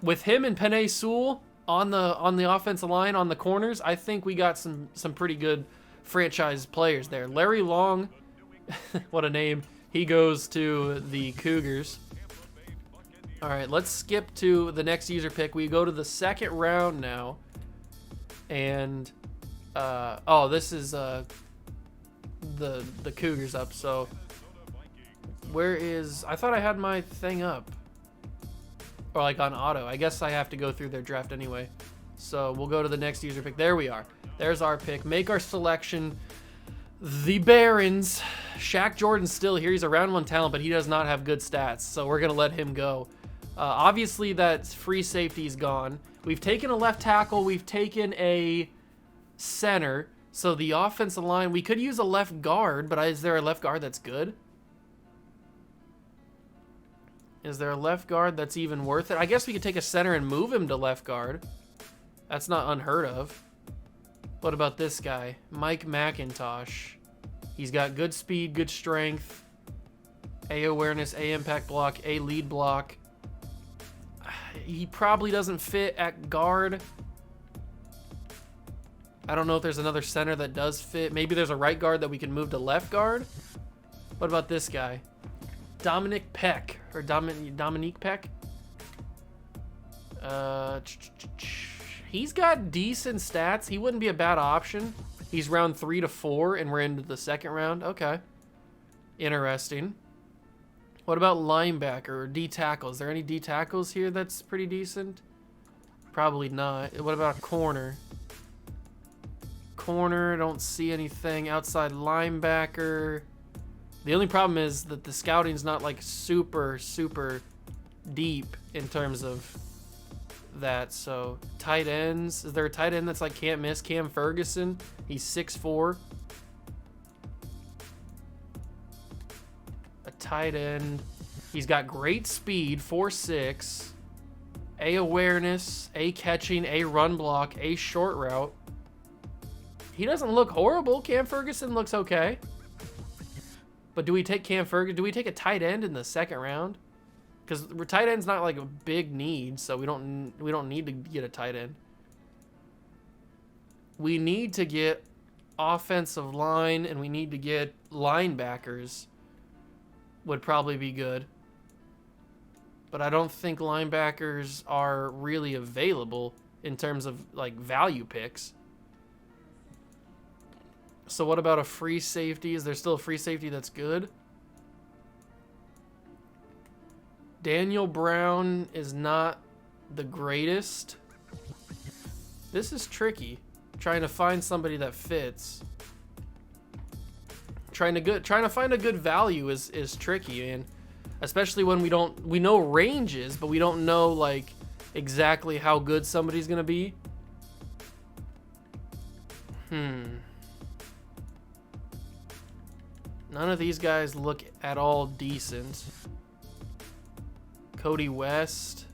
With him and Penei Sewell on the offensive line, on the corners, I think we got some pretty good franchise players there. Larry Long, what a name. He goes to the Cougars. All right, let's skip to the next user pick. We go to the second round now. And, this is the Cougars up. So, where is... I thought I had my thing up. Or like on auto. I guess I have to go through their draft anyway. So, we'll go to the next user pick. There we are. There's our pick. Make our selection. The Barons. Shaq Jordan's still here. He's a round 1 talent, but he does not have good stats. So, we're going to let him go. Obviously, that free safety is gone. We've taken a left tackle. We've taken a center. So the offensive line, we could use a left guard, but is there a left guard that's good? Is there a left guard that's even worth it? I guess we could take a center and move him to left guard. That's not unheard of. What about this guy? Mike McIntosh. He's got good speed, good strength, A awareness, A impact block, A lead block. He probably doesn't fit at guard. I don't know if there's another center that does fit. Maybe there's a right guard that we can move to left guard. What about this guy? Dominic Peck. Or Dominique Peck? He's got decent stats. He wouldn't be a bad option. He's round 3 to 4, and we're into the second round. Okay. Interesting. What about linebacker or D tackle? Is there any D tackles here that's pretty decent? Probably not. What about corner? Corner, don't see anything. Outside linebacker. The only problem is that the scouting's not like super deep in terms of that. So tight ends. Is there a tight end that's like can't miss? Cam Ferguson. He's 6'4". A tight end. He's got great speed, 4'6". A awareness, A catching, A run block, A short route. He doesn't look horrible. Cam Ferguson looks okay. But do we take Cam Ferguson? Do we take a tight end in the second round? Because tight end's not like a big need, so we don't need to get a tight end. We need to get offensive line, and we need to get linebackers. Would probably be good. But I don't think linebackers are really available in terms of like value picks. So what about a free safety? Is there still a free safety that's good? Daniel Brown is not the greatest. This is tricky. Trying to find somebody that fits. Trying to find a good value is tricky, and especially when we know ranges, but we don't know like exactly how good somebody's gonna be. None of these guys look at all decent. Cody West.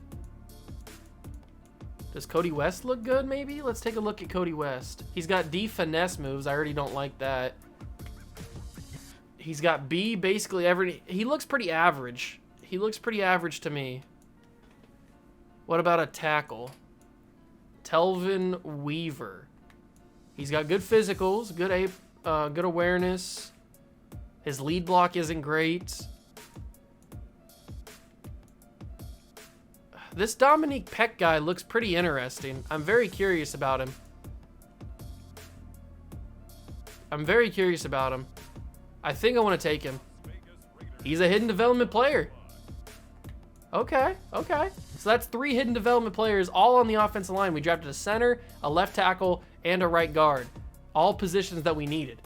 Does Cody West look good, maybe? Let's take a look at Cody West. He's got D finesse moves. I already don't like that. He's got B basically every... He looks pretty average. He looks pretty average to me. What about a tackle? Telvin Weaver. He's got good physicals, good awareness. His lead block isn't great. This Dominique Peck guy looks pretty interesting. I'm very curious about him. I think I want to take him. He's a hidden development player. Okay. So that's 3 hidden development players, all on the offensive line. We drafted a center, a left tackle, and a right guard. All positions that we needed.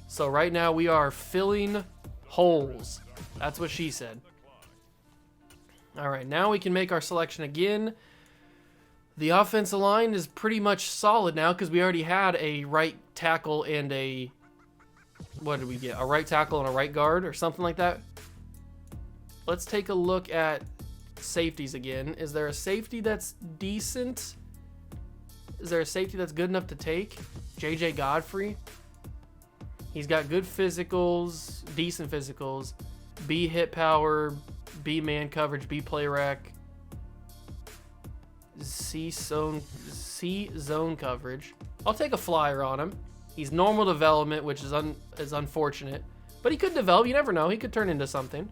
So right now we are filling holes. That's what she said. All right, now we can make our selection again. The offensive line is pretty much solid now because we already had a right tackle and a... What did we get? A right tackle and a right guard or something like that? Let's take a look at safeties again. Is there a safety that's decent? Is there a safety that's good enough to take? J.J. Godfrey. He's got good physicals, decent physicals. B hit power, B man coverage, B play rec. C zone coverage. I'll take a flyer on him. He's normal development, which is unfortunate. But he could develop. You never know. He could turn into something.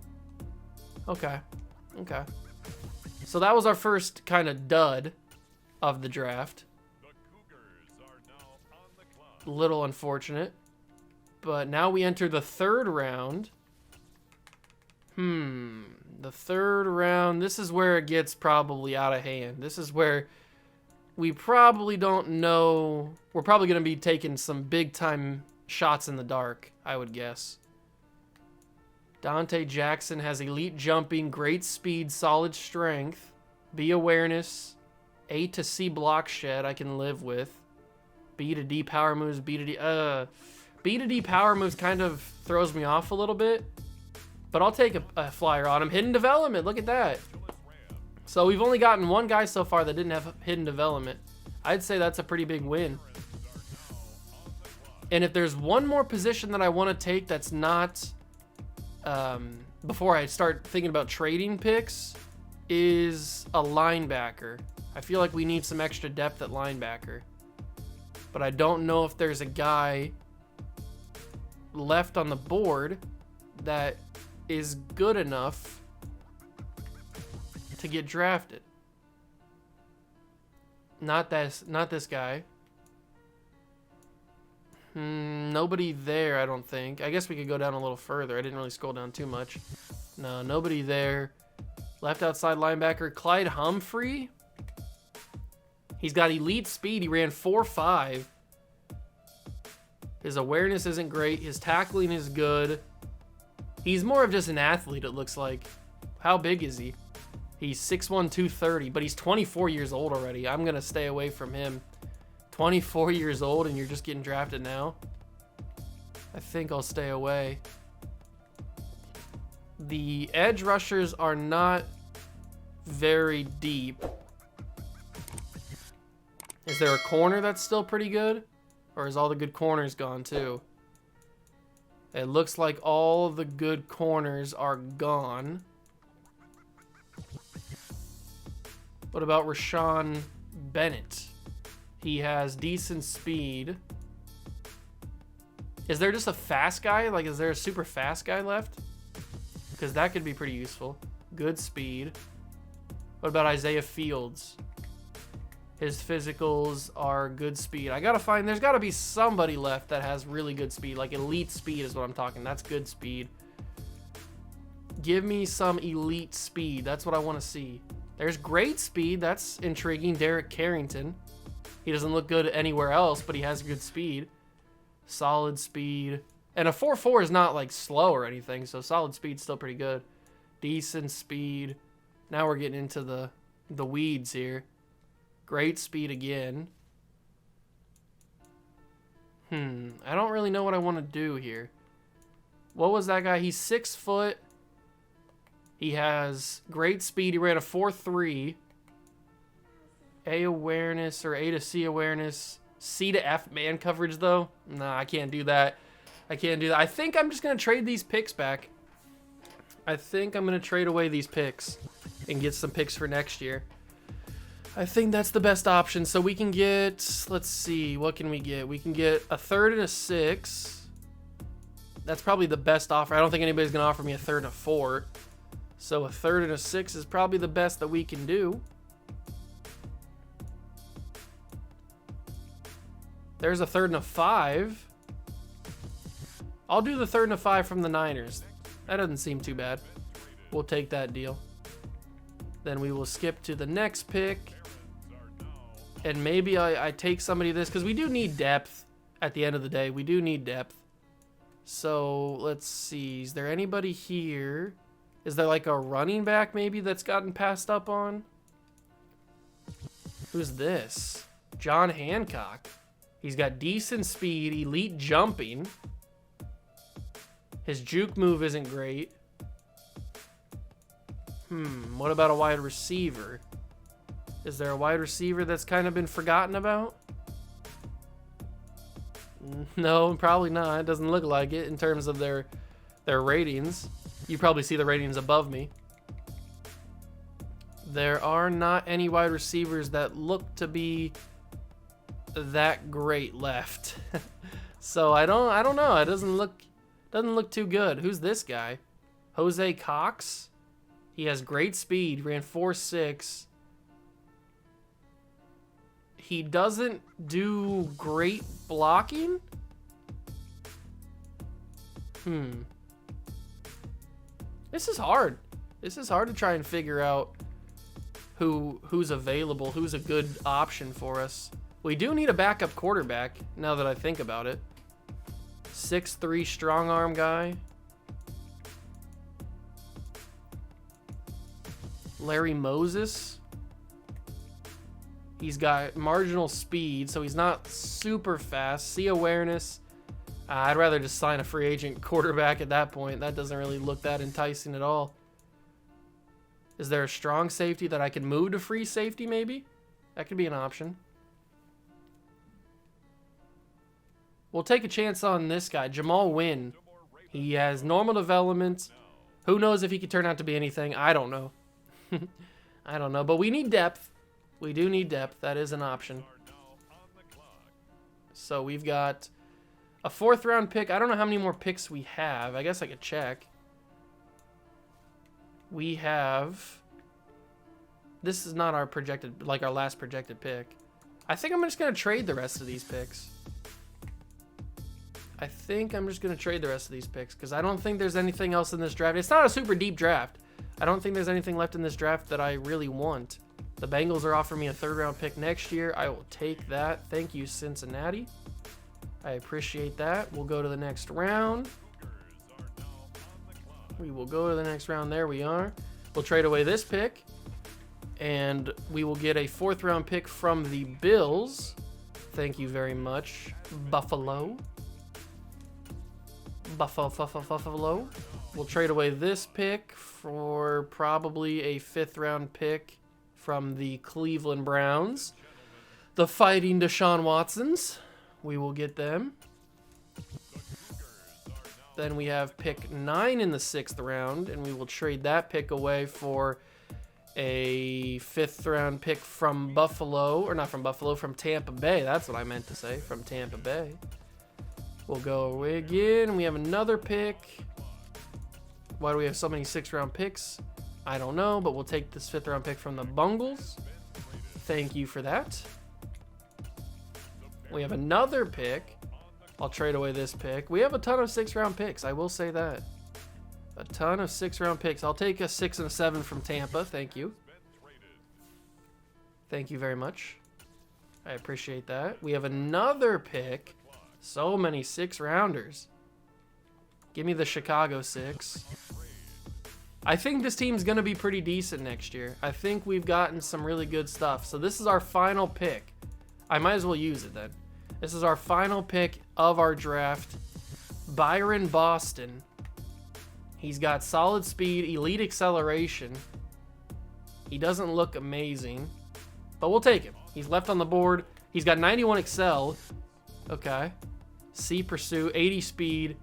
Okay. So that was our first kind of dud of the draft. The Cougars are now on the clock. Little unfortunate. But now we enter the third round. The third round. This is where it gets probably out of hand. This is where we probably don't know. We're probably going to be taking some big time shots in the dark, I would guess. Dante Jackson has elite jumping, great speed, solid strength, B awareness, A to C block shed I can live with. B to D power moves, B to D power moves kind of throws me off a little bit. But I'll take a flyer on him. Hidden development, look at that. So we've only gotten one guy so far that didn't have hidden development. I'd say that's a pretty big win. And if there's one more position that I want to take that's not, before I start thinking about trading picks, is a linebacker. I feel like we need some extra depth at linebacker. But I don't know if there's a guy left on the board that is good enough to get drafted. Not this guy. Nobody there, I don't think. I guess we could go down a little further. I didn't really scroll down too much. No, nobody there. Left outside linebacker, Clyde Humphrey. He's got elite speed. He ran 4.5. His awareness isn't great. His tackling is good. He's more of just an athlete, it looks like. How big is he? He's 6'1", 230, but he's 24 years old already. I'm going to stay away from him. 24 years old and you're just getting drafted now? I think I'll stay away. The edge rushers are not very deep. Is there a corner that's still pretty good? Or is all the good corners gone too? It looks like all the good corners are gone. What about Rashawn Bennett? He has decent speed. Is there just a fast guy? Like, is there a super fast guy left? Because that could be pretty useful. Good speed. What about Isaiah Fields? His physicals are good speed. I gotta find, there's gotta be somebody left that has really good speed. Like elite speed is what I'm talking. That's good speed. Give me some elite speed. That's what I want to see. There's great speed. That's intriguing. Derek Carrington. He doesn't look good anywhere else, but he has good speed. Solid speed. And a 4.4 is not like slow or anything, so solid speed's still pretty good. Decent speed. Now we're getting into the weeds here. Great speed again. I don't really know what I want to do here. What was that guy? He's 6 foot. He has great speed. He ran a 4.3. A awareness or A to C awareness. C to F man coverage though. Nah, I can't do that. I can't do that. I think I'm just going to trade these picks back. I think I'm going to trade away these picks and get some picks for next year. I think that's the best option. So we can get, let's see, what can we get? We can get a 3rd and a 6. That's probably the best offer. I don't think anybody's going to offer me a 3rd and a 4. So a 3rd and a 6 is probably the best that we can do. There's a 3rd and a 5. I'll do the 3rd and a 5 from the Niners. That doesn't seem too bad. We'll take that deal. Then we will skip to the next pick. And maybe I take somebody this, because we do need depth at the end of the day. We do need depth. So let's see. Is there anybody here? Is there like a running back maybe that's gotten passed up on? Who's this? John Hancock. He's got decent speed, elite jumping. His juke move isn't great. What about a wide receiver? Is there a wide receiver that's kind of been forgotten about? No, probably not. It doesn't look like it in terms of their ratings. You probably see the ratings above me. There are not any wide receivers that look to be that great left. So I don't know. It doesn't look too good. Who's this guy? Jose Cox. He has great speed. Ran 4.6. He doesn't do great blocking. This is hard. This is hard to try and figure out who's available, who's a good option for us. We do need a backup quarterback, now that I think about it. 6'3" strong arm guy. Larry Moses. He's got marginal speed, so he's not super fast. C awareness. I'd rather just sign a free agent quarterback at that point. That doesn't really look that enticing at all. Is there a strong safety that I can move to free safety maybe? That could be an option. We'll take a chance on this guy, Jamal Wynn. He has normal development. Who knows if he could turn out to be anything? I don't know. I don't know, but we need depth. We do need depth. That is an option. So we've got a 4th round pick. I don't know how many more picks we have. I guess I could check. We have... This is not our projected, like our last projected pick. I think I'm just going to trade the rest of these picks. I think I'm just going to trade the rest of these picks because I don't think there's anything else in this draft. It's not a super deep draft. I don't think there's anything left in this draft that I really want. The Bengals are offering me a 3rd round pick next year. I will take that. Thank you, Cincinnati. I appreciate that. We'll go to the next round. We will go to the next round. There we are. We'll trade away this pick. And we will get a 4th round pick from the Bills. Thank you very much, Buffalo. Buffalo. We'll trade away this pick for probably a 5th round pick from the Cleveland Browns. The Fighting Deshaun Watsons. We will get them. Then we have pick 9 in the 6th round, and we will trade that pick away for a 5th round pick from Buffalo, or not from Buffalo, from Tampa Bay. That's what I meant to say, from Tampa Bay. We'll go away again. We have another pick. Why do we have so many 6th round picks? I don't know, but we'll take this 5th round pick from the Bungles. Thank you for that. We have another pick. I'll trade away this pick. We have a ton of 6th round picks. I will say that. A ton of 6th round picks. I'll take a 6 and a 7 from Tampa. Thank you. Thank you very much. I appreciate that. We have another pick. So many 6 rounders. Give me the Chicago 6. I think this team's going to be pretty decent next year. I think we've gotten some really good stuff. So this is our final pick. I might as well use it then. This is our final pick of our draft. Byron Boston. He's got solid speed, elite acceleration. He doesn't look amazing, but we'll take him. He's left on the board. He's got 91 excel. Okay. C pursuit, 80 speed,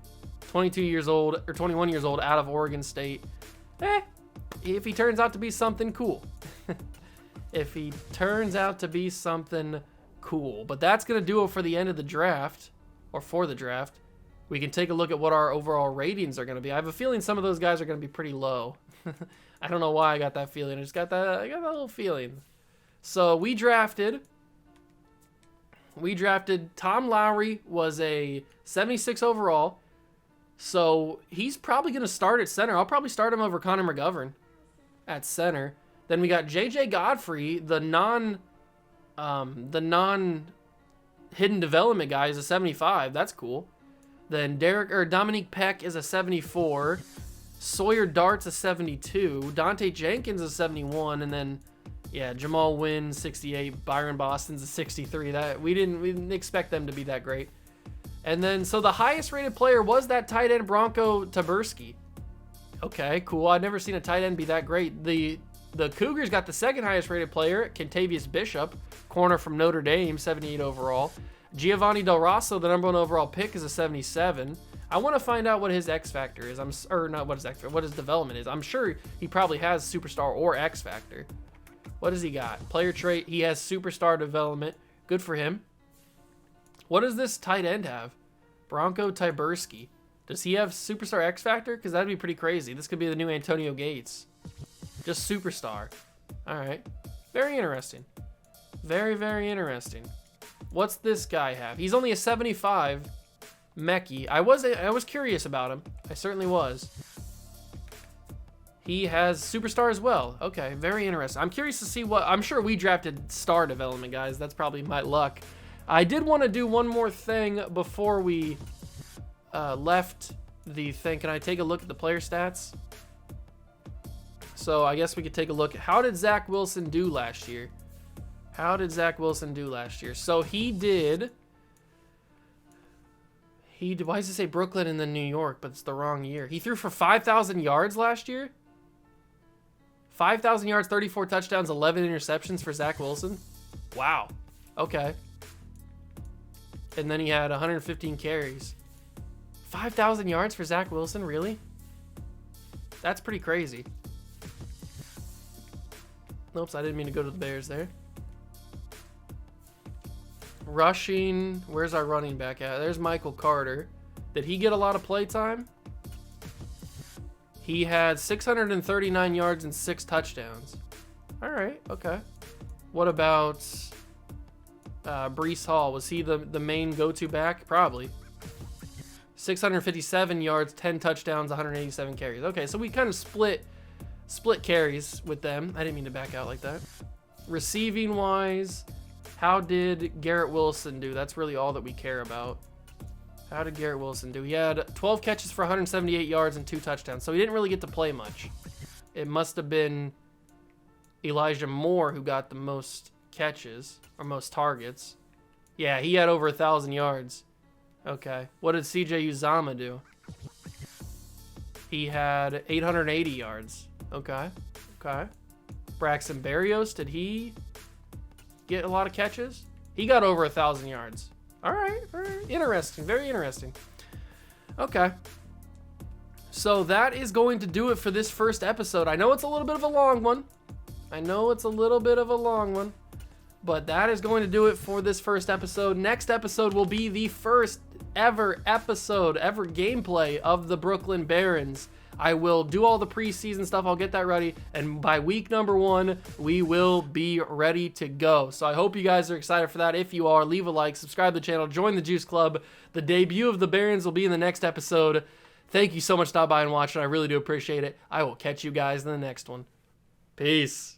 22 years old, or 21 years old, out of Oregon State. If he turns out to be something cool. If he turns out to be something cool. But that's going to do it for the end of the draft, or for the draft. We can take a look at what our overall ratings are going to be. I have a feeling some of those guys are going to be pretty low. I don't know why I got that feeling. I got that little feeling. So we drafted Tom Lowry, was a 76 overall. So he's probably going to start at center. I'll probably start him over Connor McGovern at center. Then we got J.J. Godfrey, the non hidden development guy, is a 75. That's cool. Then Dominique Peck is a 74. Sawyer Dart's a 72. Dante Jenkins is a 71. And then, yeah, Jamal Wynn, 68. Byron Boston's a 63. We didn't expect them to be that great. And then, so the highest rated player was that tight end Bronco Taberski. Okay, cool. I've never seen a tight end be that great. The Cougars got the second highest rated player, Kentavious Bishop, corner from Notre Dame, 78 overall. Giovanni Del Rosso, the number 1 overall pick, is a 77. I want to find out what his X factor is. What his development is. I'm sure he probably has superstar or X factor. What does he got? Player trait. He has superstar development. Good for him. What does this tight end have? Bronco Tyberski. Does he have superstar X factor? Because that'd be pretty crazy. This could be the new Antonio Gates. Just superstar. All right. Very interesting. Very, very interesting. What's this guy have? He's only a 75 Mechie. I was curious about him. I certainly was. He has superstar as well. Okay, very interesting. I'm curious to see what... I'm sure we drafted star development, guys. That's probably my luck. I did want to do one more thing before we left the thing. Can I take a look at the player stats? So I guess we could take a look. How did Zach Wilson do last year? So he did... Why does it say Brooklyn and then New York, but it's the wrong year? He threw for 5,000 yards last year? 5,000 yards, 34 touchdowns, 11 interceptions for Zach Wilson? Wow. Okay. And then he had 115 carries. 5,000 yards for Zach Wilson? Really? That's pretty crazy. Oops, I didn't mean to go to the Bears there. Rushing, where's our running back at? There's Michael Carter. Did he get a lot of play time? He had 639 yards and 6 touchdowns. All right, okay. What about Breece Hall? Was he the main go-to back? Probably. 657 yards, 10 touchdowns, 187 carries. Okay, so we kind of split carries with them. I didn't mean to back out like that. Receiving wise, how did Garrett Wilson do? That's really all that we care about. How did Garrett Wilson do? He had 12 catches for 178 yards and 2 touchdowns, so he didn't really get to play much. It must have been Elijah Moore who got the most catches, or most targets. Yeah, he had over 1,000 yards. Okay. What did CJ Uzama do? He had 880 yards. Okay. Braxton Berrios, did he get a lot of catches? He got over 1,000 yards. All right. Interesting. Very interesting. Okay. So that is going to do it for this first episode. I know it's a little bit of a long one. I know it's a little bit of a long one, but that is going to do it for this first episode. Next episode will be the first ever gameplay of the Brooklyn Barons. I will do all the preseason stuff. I'll get that ready. And by week number 1, we will be ready to go. So I hope you guys are excited for that. If you are, leave a like, subscribe to the channel, join the Juice Club. The debut of the Barons will be in the next episode. Thank you so much for stopping by and watching. I really do appreciate it. I will catch you guys in the next one. Peace.